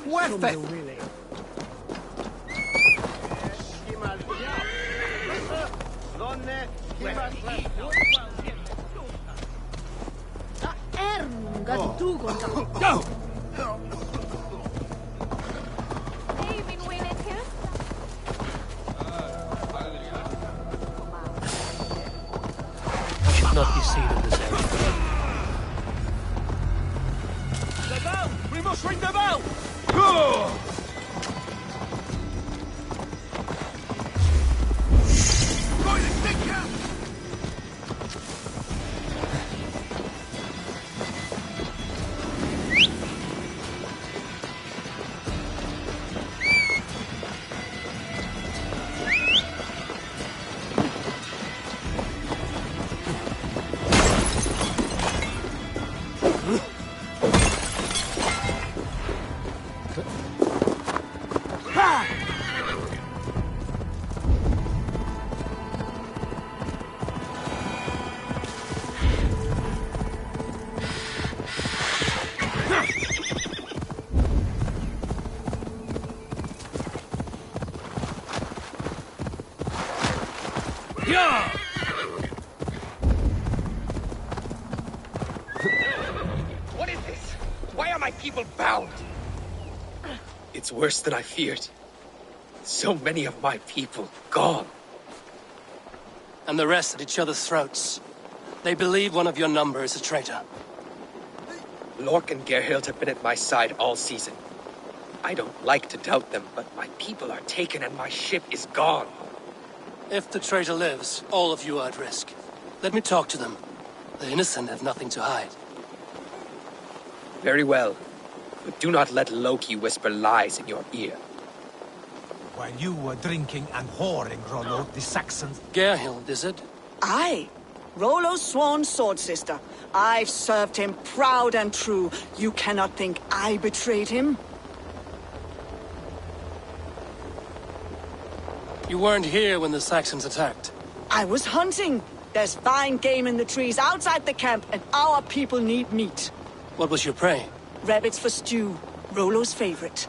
What the... Go! Should not be seen in this area. The bell! We must ring the bell! Go! What is this? Why are my people bound? It's worse than I feared. So many of my people gone. And the rest at each other's throats. They believe one of your number is a traitor. Lork and Gerhild have been at my side all season. I don't like to doubt them, but my people are taken and my ship is gone. If the traitor lives, all of you are at risk. Let me talk to them. The innocent have nothing to hide. Very well. But do not let Loki whisper lies in your ear. While you were drinking and whoring, Rollo, the Saxons... Gerhild, is it? Aye. Rollo's sworn sword sister. I've served him proud and true. You cannot think I betrayed him? You weren't here when the Saxons attacked. I was hunting. There's fine game in the trees outside the camp, and our people need meat. What was your prey? Rabbits for stew. Rollo's favorite.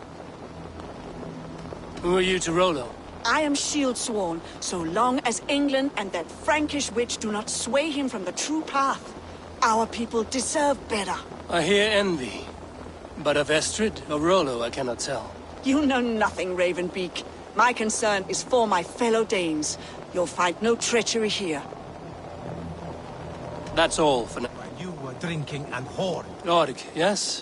Who are you to Rollo? I am shield sworn, so long as England and that Frankish witch do not sway him from the true path. Our people deserve better. I hear envy. But of Estrid or Rollo, I cannot tell. You know nothing, Ravenbeak. My concern is for my fellow Danes. You'll find no treachery here. That's all for now. While you were drinking and whoring... Org, yes?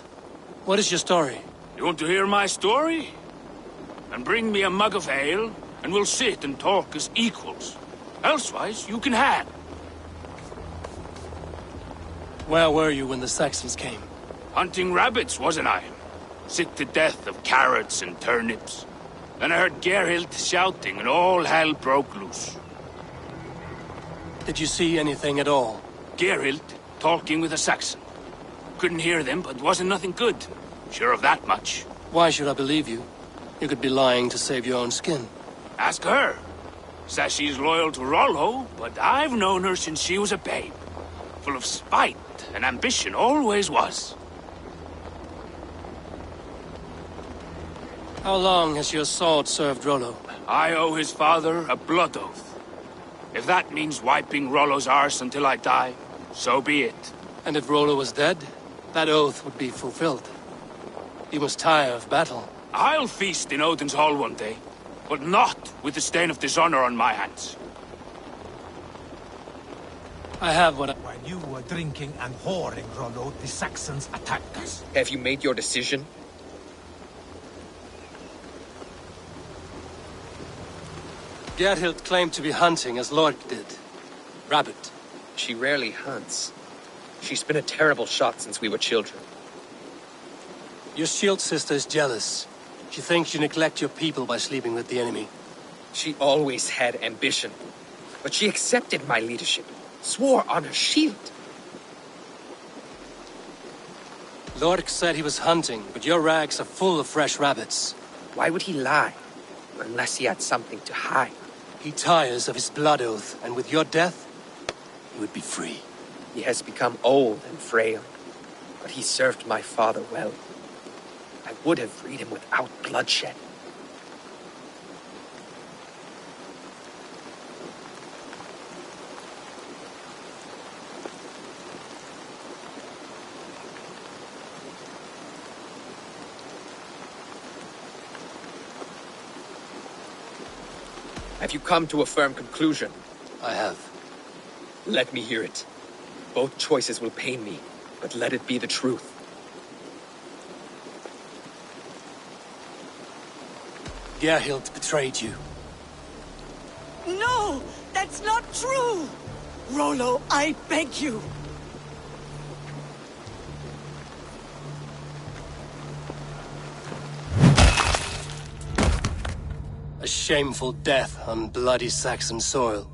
What is your story? You want to hear my story? And bring me a mug of ale, and we'll sit and talk as equals. Elsewise, you can hang. Where were you when the Saxons came? Hunting rabbits, wasn't I? Sick to death of carrots and turnips. Then I heard Gerhild shouting, and all hell broke loose. Did you see anything at all? Gerhild talking with a Saxon. Couldn't hear them, but wasn't nothing good. Sure of that much. Why should I believe you? You could be lying to save your own skin. Ask her. Says she's loyal to Rollo, but I've known her since she was a babe. Full of spite and ambition, always was. How long has your sword served Rollo? I owe his father a blood oath. If that means wiping Rollo's arse until I die, so be it. And if Rollo was dead, that oath would be fulfilled. You must tire of battle. I'll feast in Odin's hall one day, but not with the stain of dishonor on my hands. I have what I... While you were drinking and whoring, Rollo, the Saxons attacked us. Have you made your decision? Gerhild claimed to be hunting as Lork did. Rabbit. She rarely hunts. She's been a terrible shot since we were children. Your shield sister is jealous. She thinks you neglect your people by sleeping with the enemy. She always had ambition. But she accepted my leadership. Swore on her shield. Lork said he was hunting, but your rags are full of fresh rabbits. Why would he lie? Unless he had something to hide. He tires of his blood oath, and with your death, he would be free. He has become old and frail, but he served my father well. I would have freed him without bloodshed. Have you come to a firm conclusion? I have. Let me hear it. Both choices will pain me, but let it be the truth. Gerhild betrayed you. No! That's not true! Rollo, I beg you! A shameful death on bloody Saxon soil.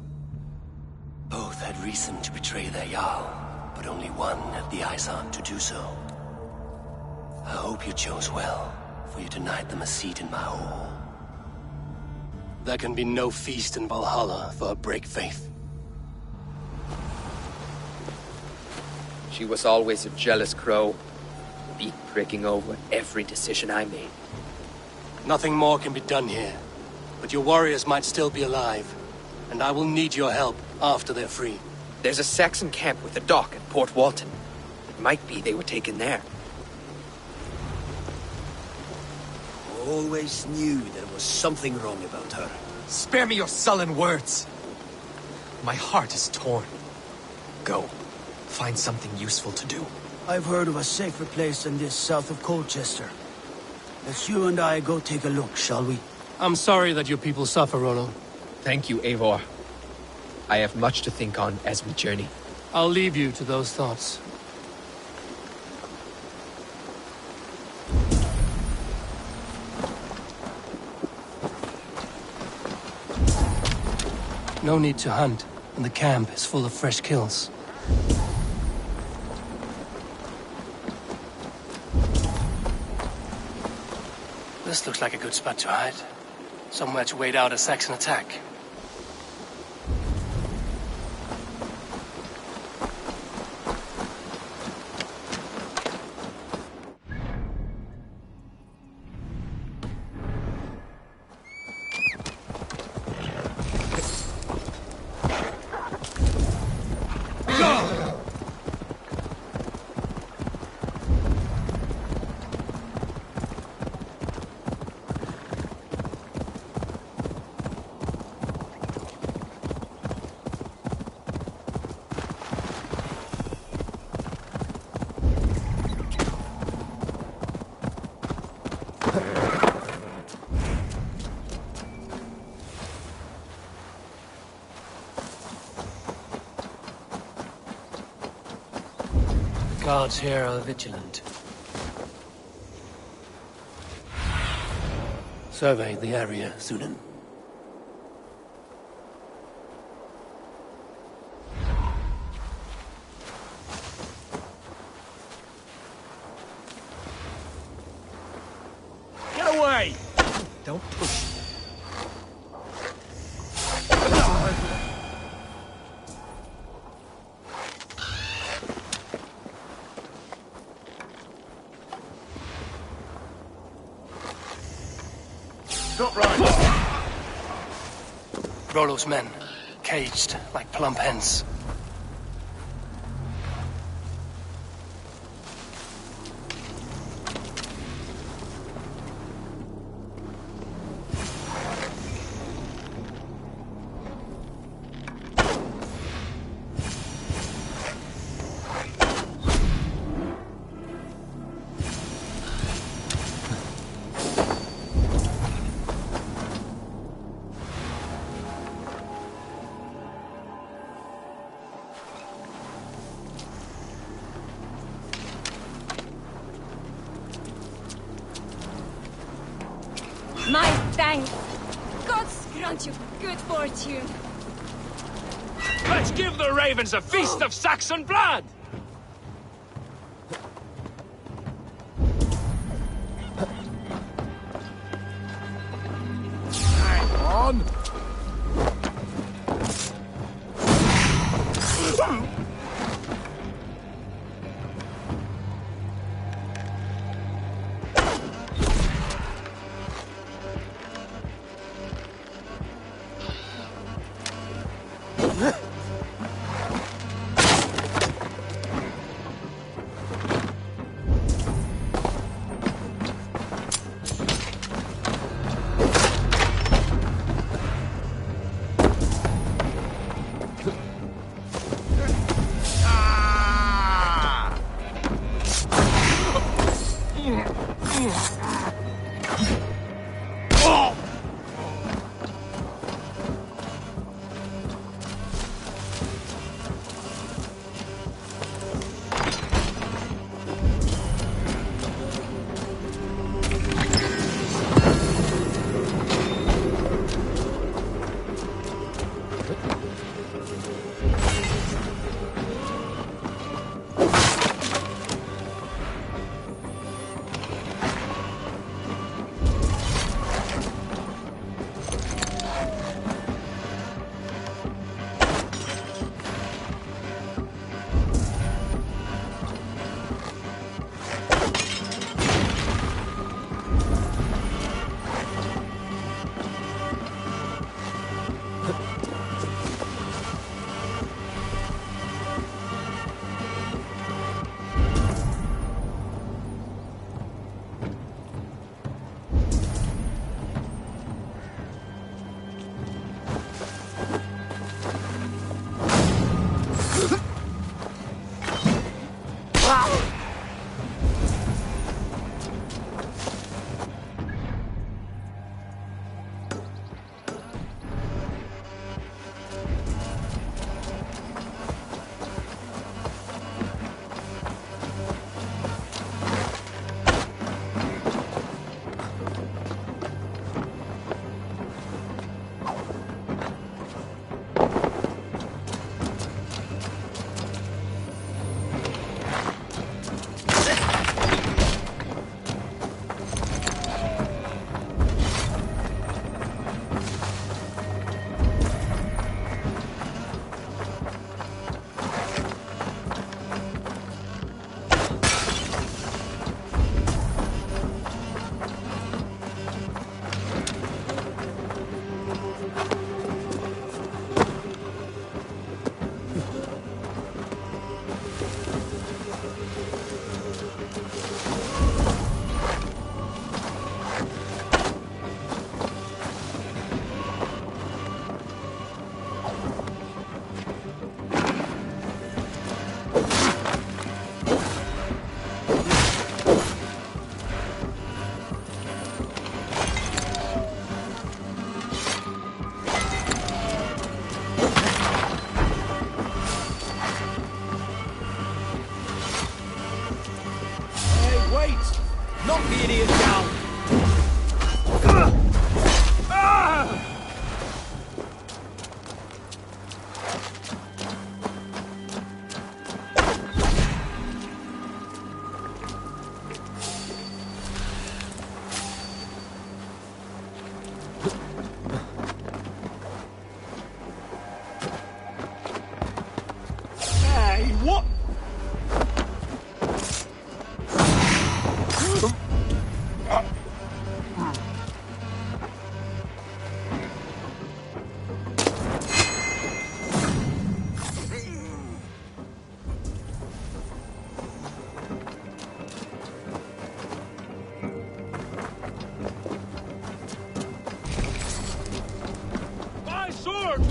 Both had reason to betray their Jarl, but only one had the eyes on to do so. I hope you chose well, for you denied them a seat in my hall. There can be no feast in Valhalla for a break faith. She was always a jealous crow, beak pricking over every decision I made. Nothing more can be done here, but your warriors might still be alive, and I will need your help after they're free. There's a Saxon camp with a dock at Port Walton. It might be they were taken there. Always knew there was something wrong about her. Spare me your sullen words. My heart is torn. Go. Find something useful to do. I've heard of a safer place than this south of Colchester. Let's you and I go take a look, shall we? I'm sorry that your people suffer, Rollo. Thank you, Eivor. I have much to think on as we journey. I'll leave you to those thoughts. No need to hunt, and the camp is full of fresh kills. This looks like a good spot to hide. Somewhere to wait out a Saxon attack. Guards here are vigilant. Survey the area, Sunan. Get away! Don't push. Stop right! Rollo's men, caged like plump hens. My thanks. Gods grant you good fortune. Let's give the ravens a feast of Saxon blood! Hang on!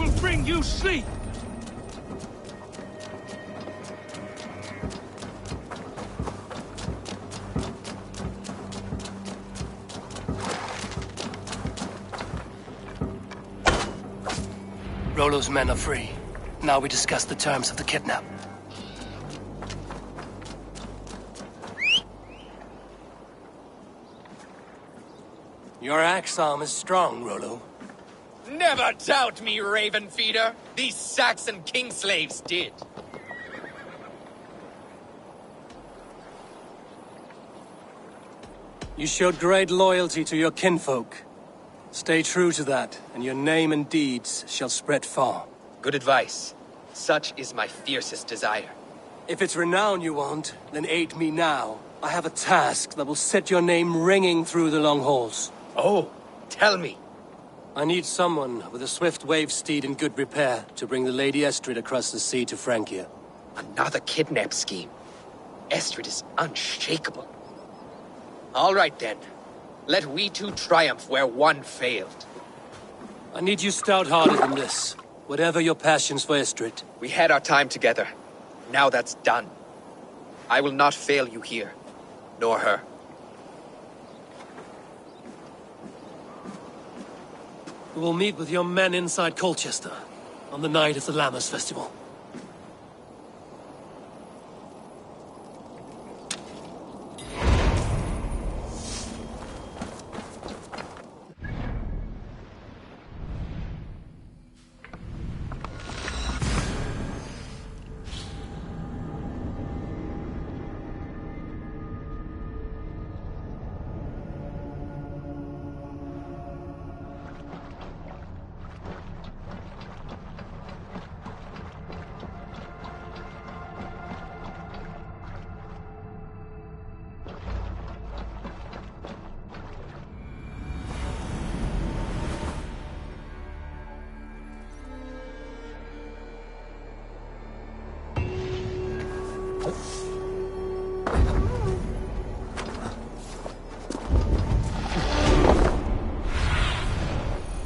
will bring you sleep. Rollo's men are free. Now we discuss the terms of the kidnap. Your axe arm is strong, Rollo. Never doubt me, Raven Feeder. These Saxon king slaves did. You showed great loyalty to your kinfolk. Stay true to that, and your name and deeds shall spread far. Good advice. Such is my fiercest desire. If it's renown you want, then aid me now. I have a task that will set your name ringing through the long halls. Oh, tell me. I need someone with a swift wave steed in good repair to bring the Lady Estrid across the sea to Francia. Another kidnap scheme. Estrid is unshakable. All right then. Let we two triumph where one failed. I need you stout-hearted in this. Whatever your passions for Estrid. We had our time together. Now that's done. I will not fail you here. Nor her. We will meet with your men inside Colchester on the night of the Lammas Festival.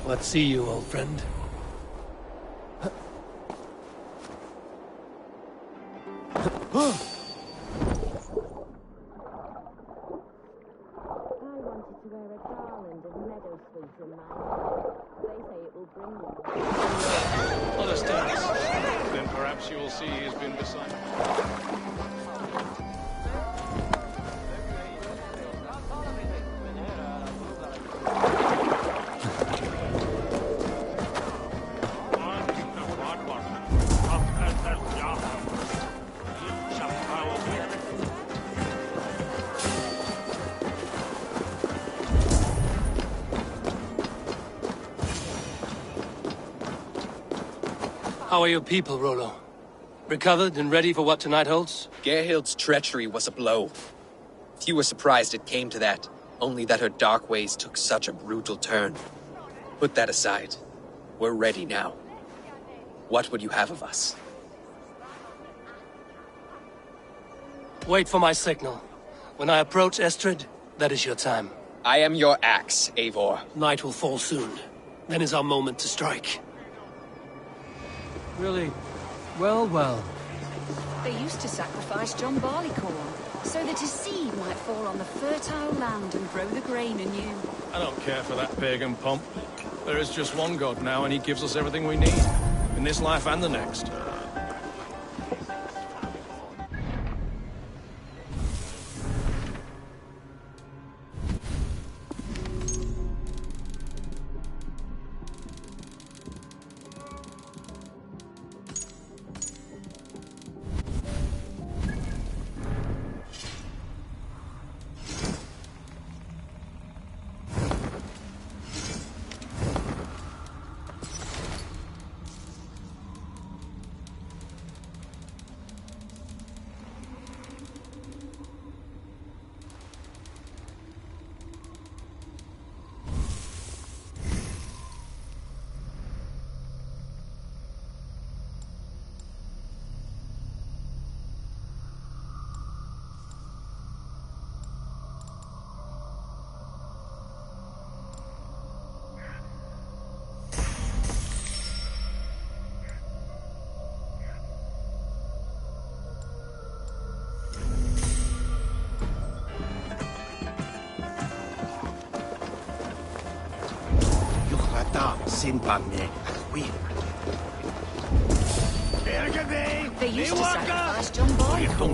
What see you, old friend? Then perhaps you will see he has been beside. How are your people, Rollo? Recovered and ready for what tonight holds? Gerhild's treachery was a blow. Few were surprised it came to that, only that her dark ways took such a brutal turn. Put that aside. We're ready now. What would you have of us? Wait for my signal. When I approach Estrid, that is your time. I am your axe, Eivor. Night will fall soon. Then is our moment to strike. Really? Well, well. They used to sacrifice John Barleycorn, so that his seed might fall on the fertile land and grow the grain anew. I don't care for that pagan pomp. There is just one God now, and he gives us everything we need. In this life and the next. sin banne. We. They used to sacrifice John Boy so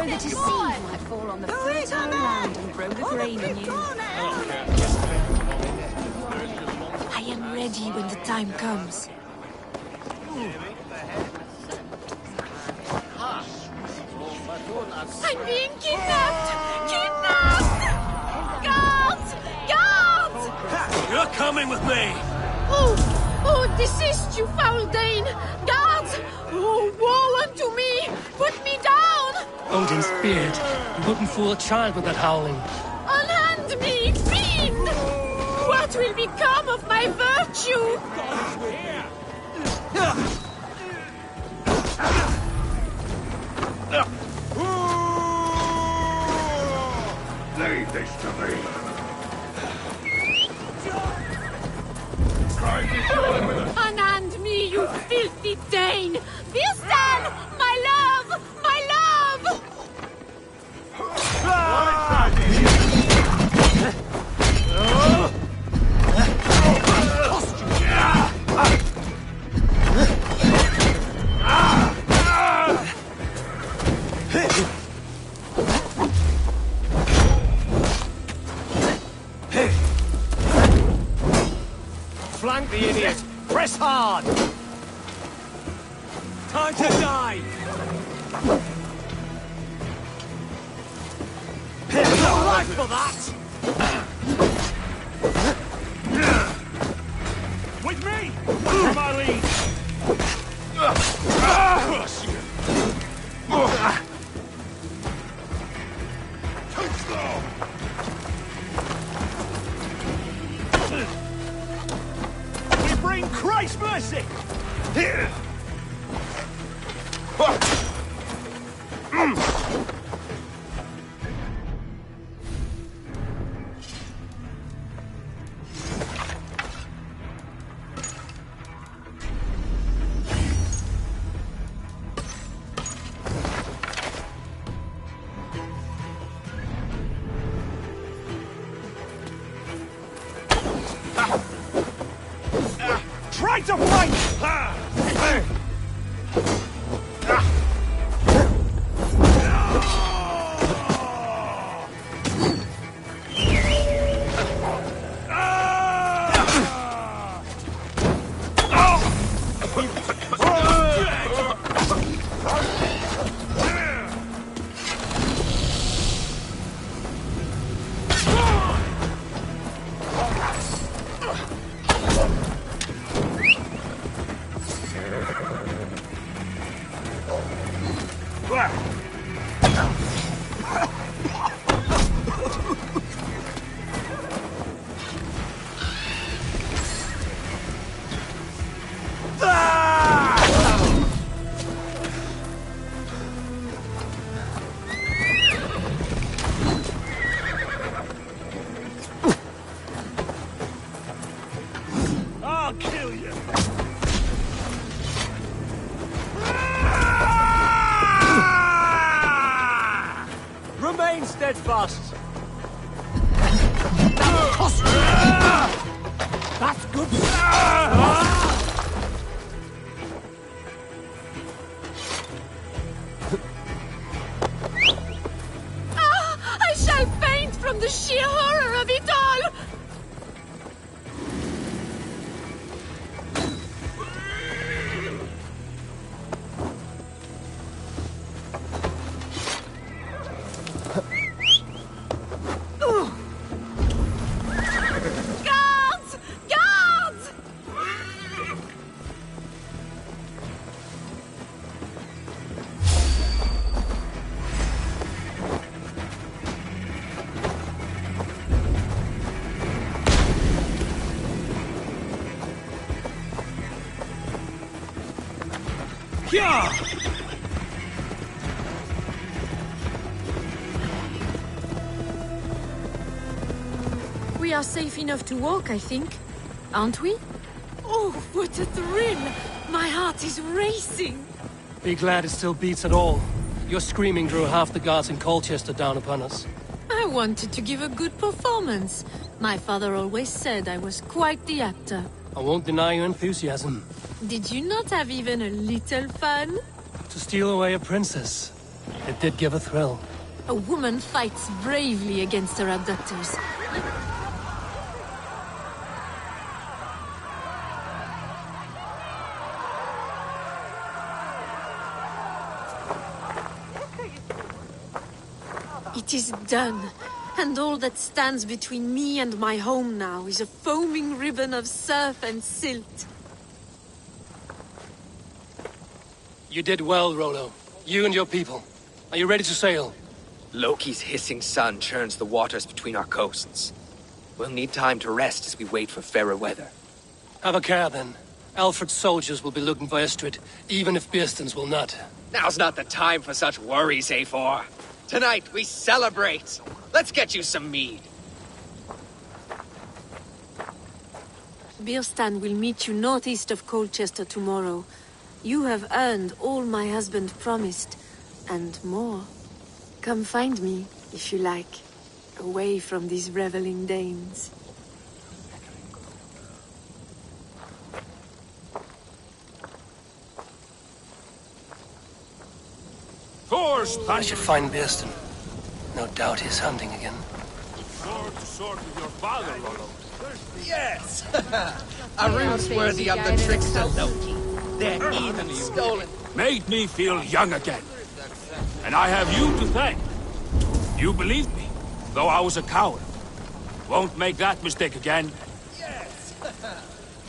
that his seed might fall on the fertile land and grow the grain anew. I am ready when the time comes. I'm being kidnapped! Kidnapped! Guards! Guards! You're coming with me! Oh, desist, you foul Dane! Guards! Oh, woe unto me! Put me down! Odin's beard. You wouldn't fool a child with that howling. Unhand me, fiend! What will become of my virtue? Leave this to me. Unhand me, you filthy Dane! Birsten! My love! My love! Flank the idiot! Press hard! Time to die! All right for that! With me! For my lead! We bring Christ's mercy! Here! Try to fight! I'll kill you! Remain steadfast! That's good! I shall faint from the sheer horror of it all! Guards! Guards! Yeah! We are safe enough to walk, I think. Aren't we? Oh, what a thrill! My heart is racing! Be glad it still beats at all. Your screaming drew half the guards in Colchester down upon us. I wanted to give a good performance. My father always said I was quite the actor. I won't deny your enthusiasm. Did you not have even a little fun? To steal away a princess, it did give a thrill. A woman fights bravely against her abductors. It is done, and all that stands between me and my home now is a foaming ribbon of surf and silt. You did well, Rollo. You and your people. Are you ready to sail? Loki's hissing sun churns the waters between our coasts. We'll need time to rest as we wait for fairer weather. Have a care, then. Alfred's soldiers will be looking for Estrid, even if Beersten's will not. Now's not the time for such worries, A4. Tonight, we celebrate. Let's get you some mead. Bierstan will meet you northeast of Colchester tomorrow. You have earned all my husband promised, and more. Come find me, if you like, away from these reveling Danes. I should find Biersten. No doubt he's hunting again. Sword to sword with your father, Rollo. Yes! A ruse worthy of the trickster Loki. They're even stolen. Made me feel young again. And I have you to thank. You believed me, though I was a coward. Won't make that mistake again. Yes!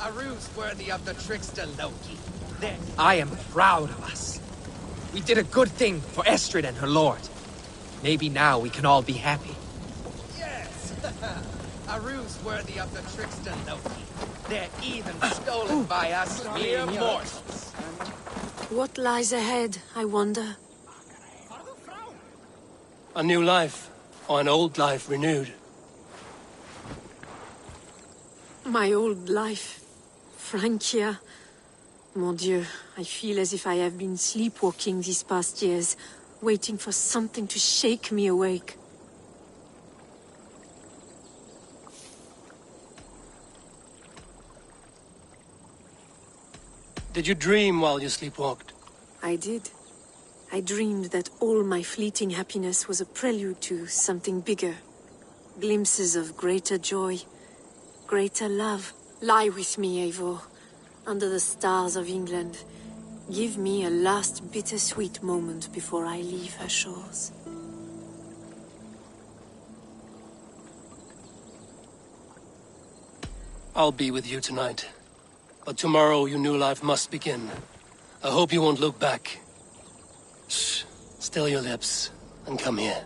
A ruse worthy of the trickster Loki. I am proud of us. We did a good thing for Estrid and her lord. Maybe now we can all be happy. Yes! A ruse worthy of the trickster Loki. They're even stolen by us mere mortals. What lies ahead, I wonder? A new life, or an old life renewed. My old life. Francia. Mon Dieu, I feel as if I have been sleepwalking these past years, waiting for something to shake me awake. Did you dream while you sleepwalked? I did. I dreamed that all my fleeting happiness was a prelude to something bigger. Glimpses of greater joy, greater love. Lie with me, Eivor, under the stars of England. Give me a last bittersweet moment before I leave her shores. I'll be with you tonight. But tomorrow your new life must begin. I hope you won't look back. Shh. Still your lips, and come here.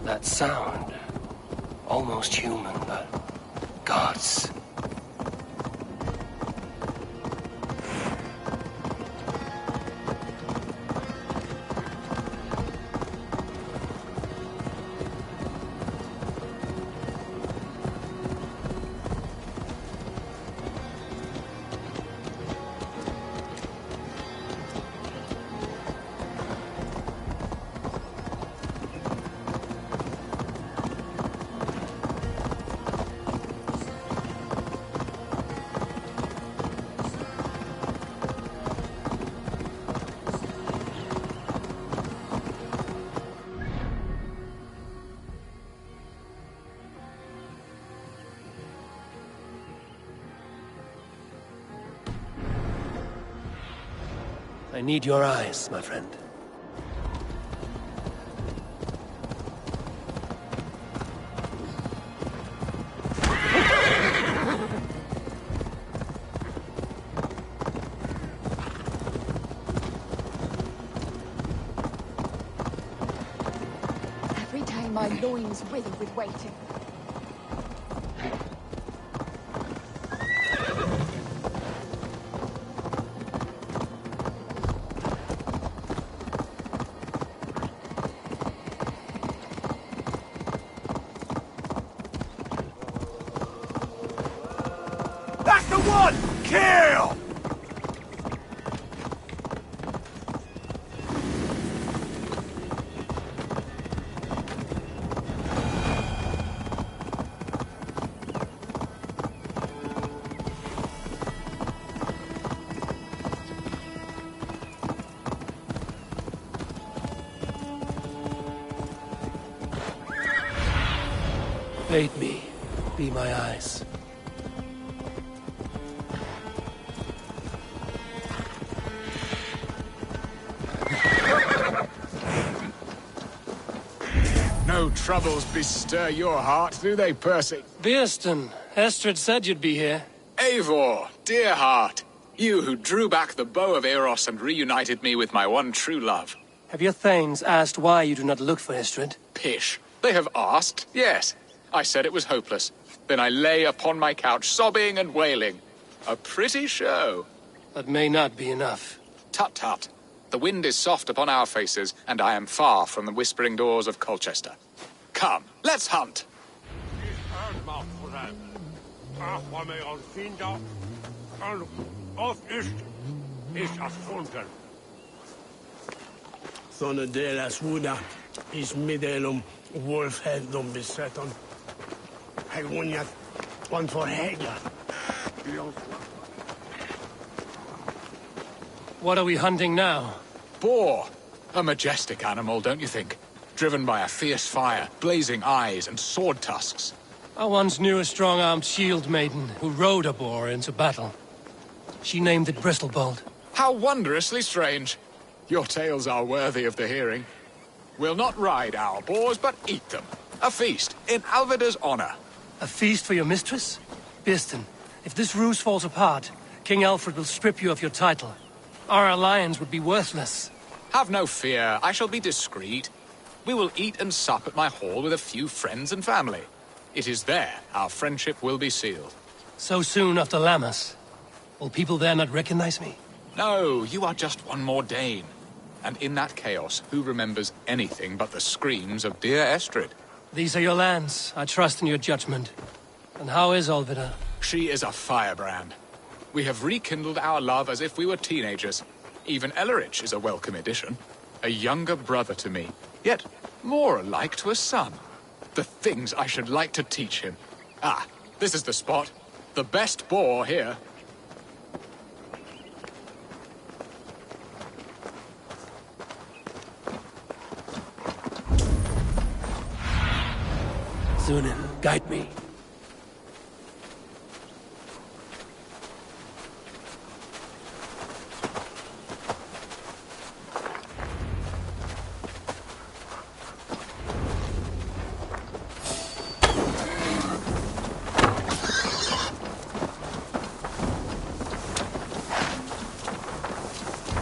That sound. Almost human, but gods. I need your eyes, my friend. Every day my loins wither with waiting. That's the one! Kill! Bait me. Be my eyes. No troubles bestir your heart, do they, Percy? Bearston, Estrid said you'd be here. Eivor, dear heart, you who drew back the bow of Eros and reunited me with my one true love. Have your thanes asked why you do not look for Estrid? Pish. They have asked, yes. I said it was hopeless. Then I lay upon my couch, sobbing and wailing. A pretty show. That may not be enough. Tut tut. The wind is soft upon our faces, and I am far from the whispering doors of Colchester. Come, let's hunt. Sånne delas vuda, is midelum, wolfheddum beseton. Heguniat, one for Hegla. What are we hunting now? Boar. A majestic animal, don't you think? Driven by a fierce fire, blazing eyes, and sword tusks. I once knew a strong-armed shield maiden who rode a boar into battle. She named it Bristolbolt. How wondrously strange. Your tales are worthy of the hearing. We'll not ride our boars, but eat them. A feast, in Alvida's honor. A feast for your mistress? Bearston, if this ruse falls apart, King Alfred will strip you of your title. Our alliance would be worthless. Have no fear, I shall be discreet. We will eat and sup at my hall with a few friends and family. It is there our friendship will be sealed. So soon after Lammas? Will people there not recognize me? No, you are just one more Dane. And in that chaos, who remembers anything but the screams of dear Estrid? These are your lands. I trust in your judgment. And how is Alvida? She is a firebrand. We have rekindled our love as if we were teenagers. Even Ellerich is a welcome addition. A younger brother to me, yet more alike to a son. The things I should like to teach him. Ah, this is the spot. The best boar here. Zunin, guide me.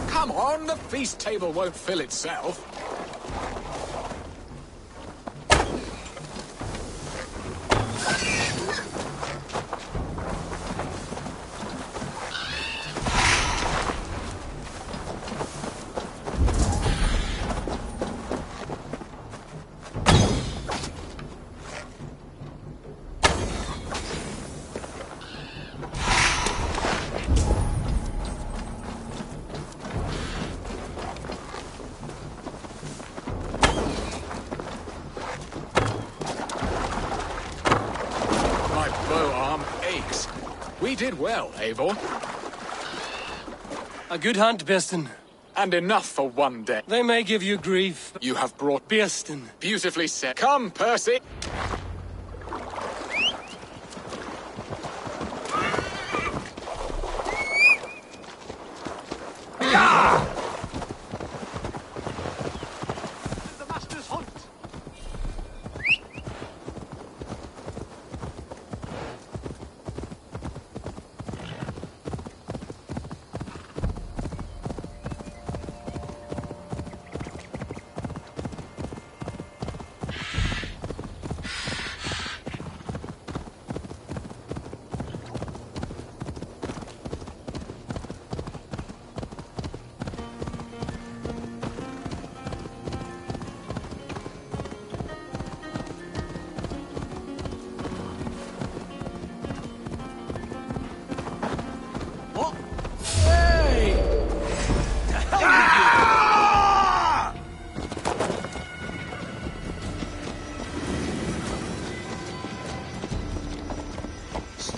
Come on, the feast table won't fill itself. We did well, Eivor. A good hunt, Bearston. And enough for one day. They may give you grief. You have brought Bearston. Beautifully said. Come, Percy!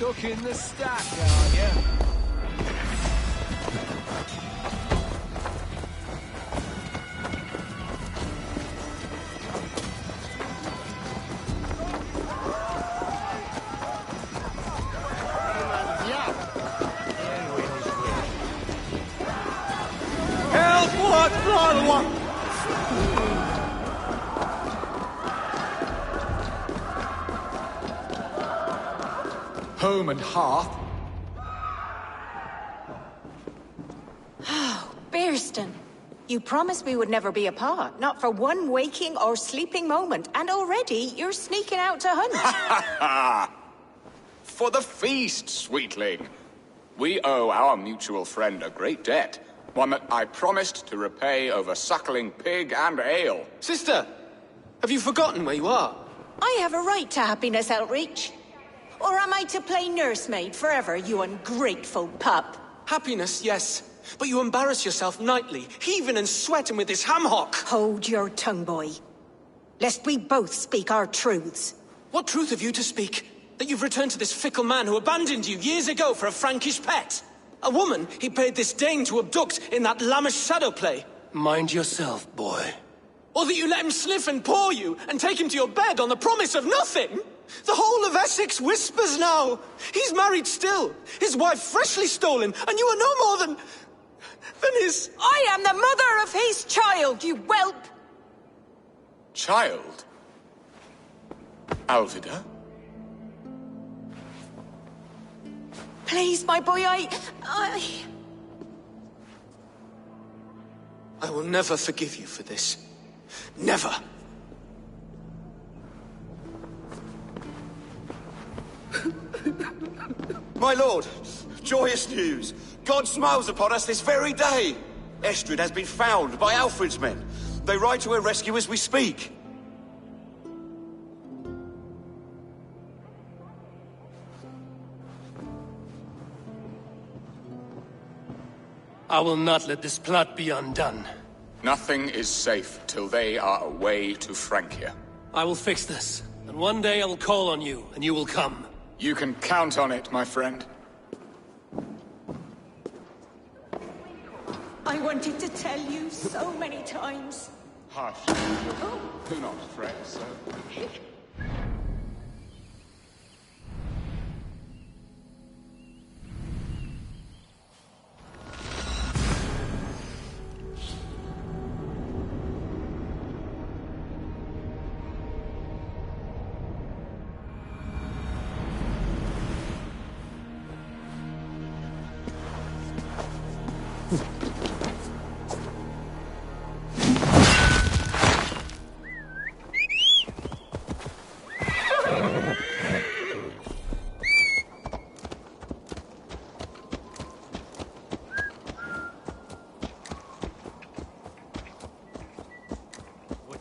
stuck in the stack, are you? Home and hearth. Oh, Bearston. You promised we would never be apart, not for one waking or sleeping moment, and already you're sneaking out to hunt. For the feast, sweetling. We owe our mutual friend a great debt. One that I promised to repay over suckling pig and ale. Sister, have you forgotten where you are? I have a right to happiness, Outreach. Or am I to play nursemaid forever, you ungrateful pup? Happiness, yes. But you embarrass yourself nightly, heaving and sweating with this ham hock. Hold your tongue, boy. Lest we both speak our truths. What truth have you to speak? That you've returned to this fickle man who abandoned you years ago for a Frankish pet? A woman he paid this Dane to abduct in that lammish shadow play? Mind yourself, boy. Or that you let him sniff and paw you, and take him to your bed on the promise of nothing? The whole of Essex whispers now. He's married still, his wife freshly stolen, and you are no more than his... I am the mother of his child, you whelp! Child? Alvida? Please, my boy, I will never forgive you for this. Never. My lord, joyous news. God smiles upon us this very day. Estrid has been found by Alfred's men. They ride to her rescue as we speak. I will not let this plot be undone. Nothing is safe till they are away to Francia. I will fix this, and one day I will call on you, and you will come. You can count on it, my friend. I wanted to tell you so many times. Hush. Do not fret so.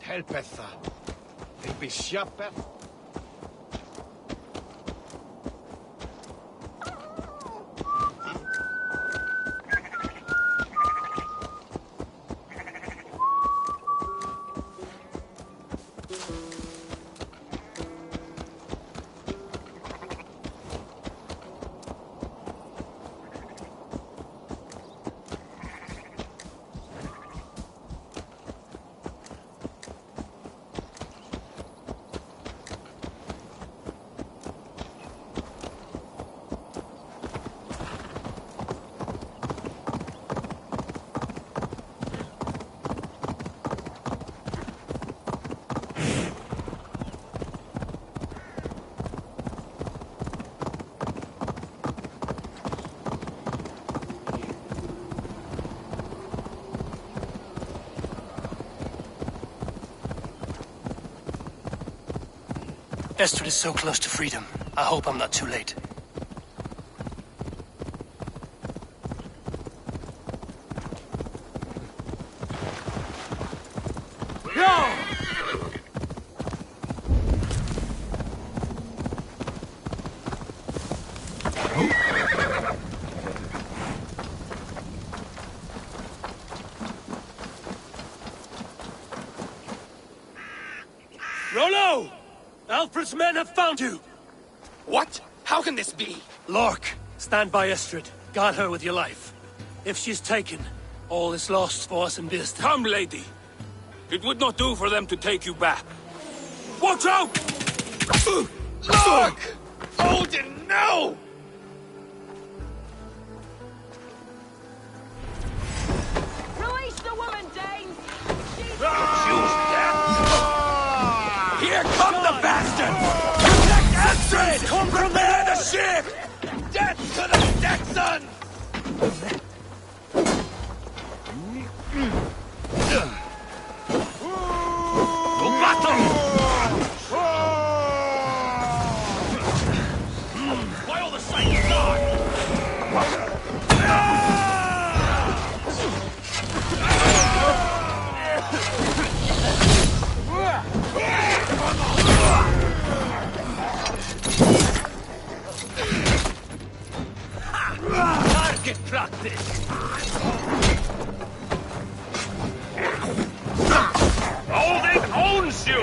Helpeth. They be shepherd. Estrid is so close to freedom. I hope I'm not too late. Rollo! Alfred's men have found you! What? How can this be? Lork, stand by Estrid. Guard her with your life. If she's taken, all is lost for us in Beast. Come, lady. It would not do for them to take you back. Watch out! Lork! Odin, no! Release the woman, Dane! Choose death! Here come the bastards! Protect Astrid! Prepare the ship! Death to the Saxon! To battle! By all the saints, die! Target practice! Odin owns you!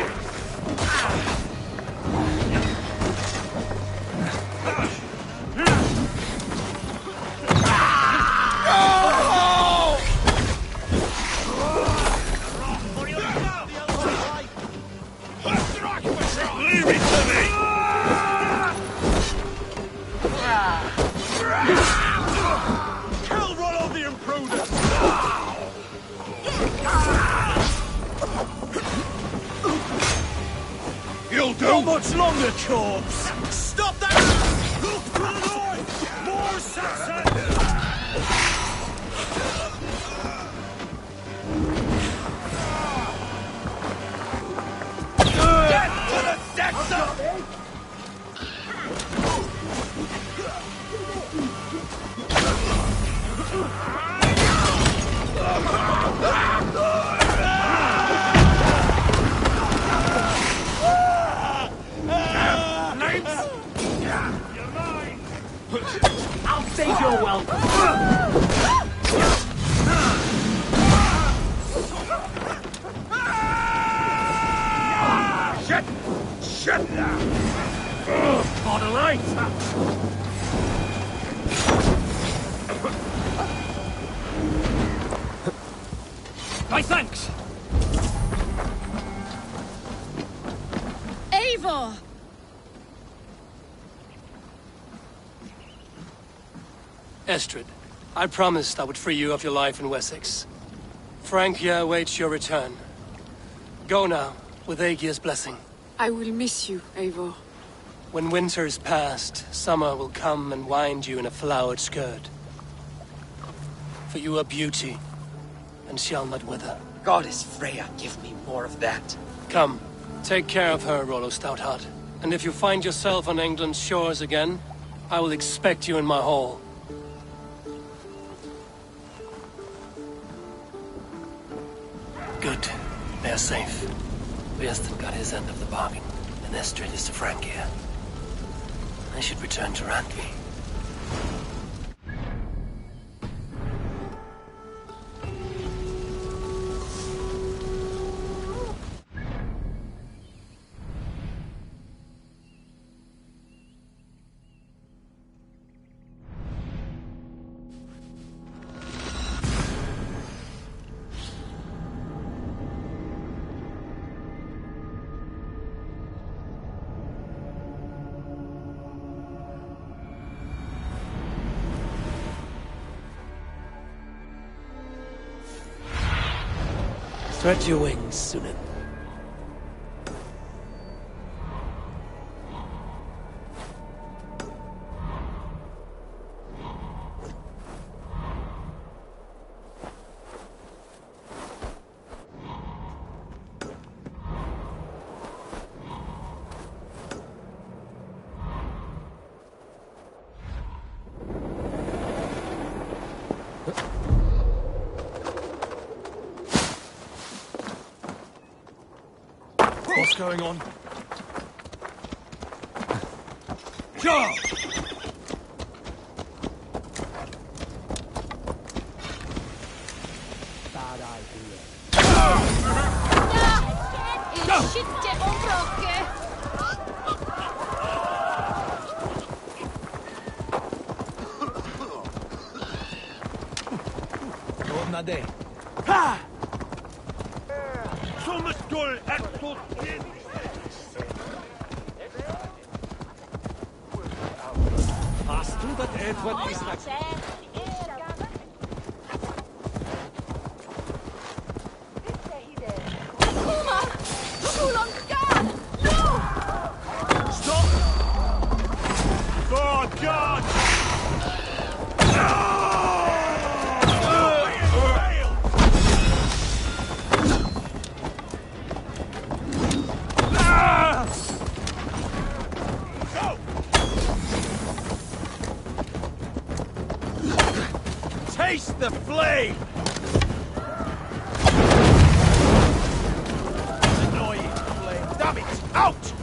Leave it to me! Kill Rollo the Imprudent! You'll do! Not much longer, corpse! Stop that! Look to the north! More Saxons! Death to the Saxons! I'll save your welcome. Shit! Shit! On the light! My thanks! Eivor! Estrid, I promised I would free you of your life in Wessex. Francia awaits your return. Go now, with Aegir's blessing. I will miss you, Eivor. When winter is past, summer will come and wind you in a flowered skirt. For you are beauty, and shall not wither. Goddess Freya, give me more of that. Come, take care of her, Rollo Stoutheart. And if you find yourself on England's shores again, I will expect you in my hall. Good. They are safe. Beaston got his end of the bargain, and Estrid is to Francia. I should return to Randvi. Stretch your wings, Sunan. What's going on? Go! Bad idea. det. Som skull er så Hast du das Edward ist God, God! Taste the flame! Annoying flame. Damn it! Out!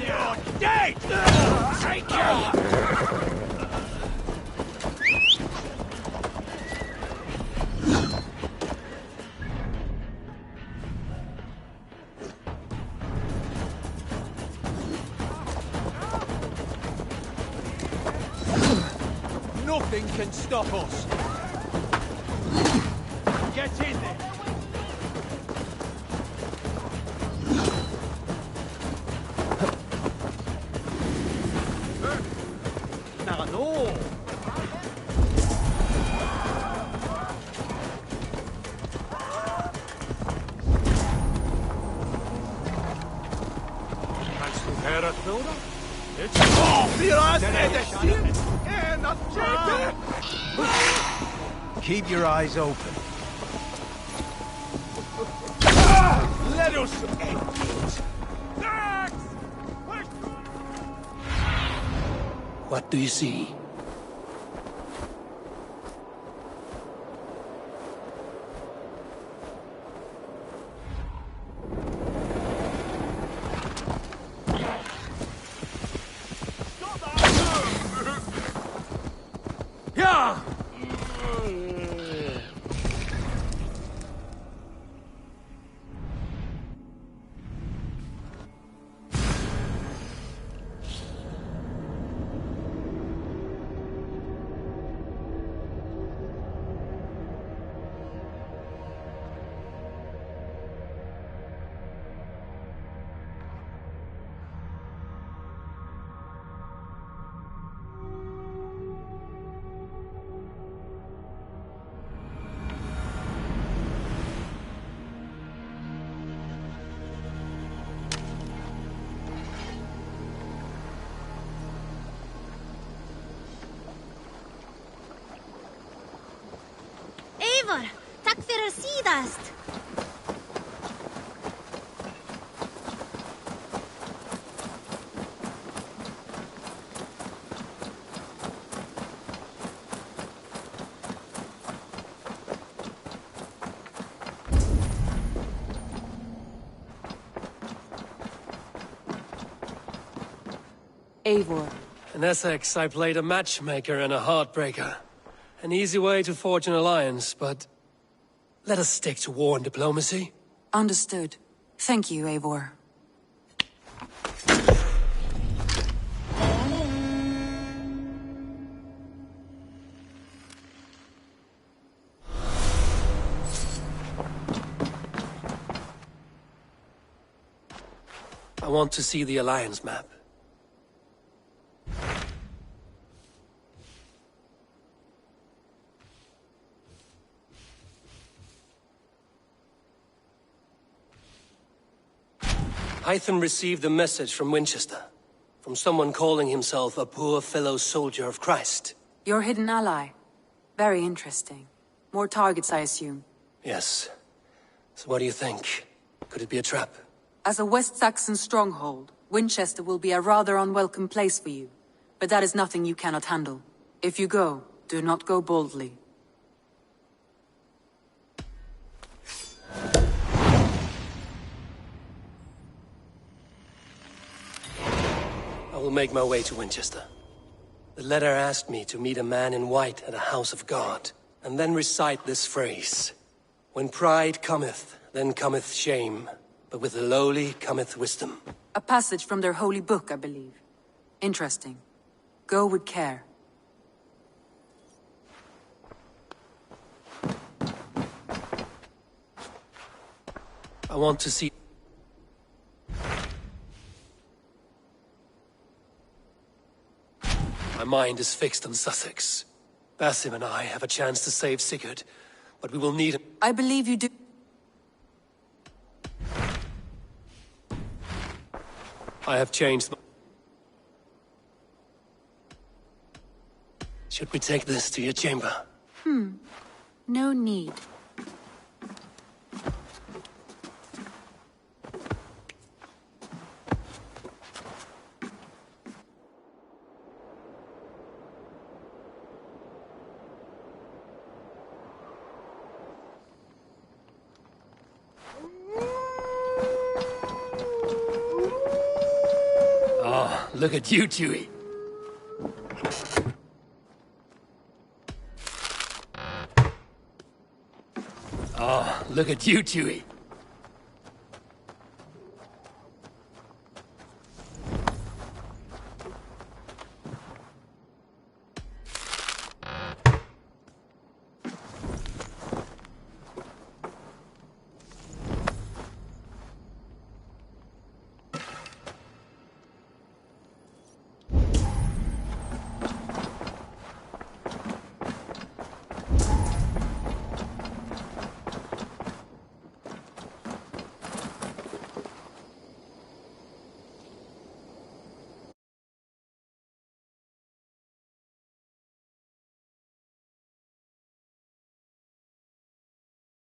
You're dead! Take care! Nothing can stop us. Get in there. No. Kannst du hören, Bruder? Jetzt... Keep your eyes open. Let us end it. What do you see? Yeah! Eivor, tack för sidast. Eivor. In Essex, I played a matchmaker and a heartbreaker. An easy way to forge an alliance, but... let us stick to war and diplomacy. Understood. Thank you, Eivor. I want to see the alliance map. Hytham received a message from Winchester. From someone calling himself a poor fellow soldier of Christ. Your hidden ally. Very interesting. More targets, I assume. Yes. So what do you think? Could it be a trap? As a West Saxon stronghold, Winchester will be a rather unwelcome place for you. But that is nothing you cannot handle. If you go, do not go boldly. I will make my way to Winchester. The letter asked me to meet a man in white at a house of God, and then recite this phrase. When pride cometh, then cometh shame, but with the lowly cometh wisdom. A passage from their holy book, I believe. Interesting. Go with care. I want to see... My mind is fixed on Sussex. Basim and I have a chance to save Sigurd, but we will need him. I believe you do. I have changed. Should we take this to your chamber? No need. Oh, look at you, Chewie. Oh, look at you, Chewie.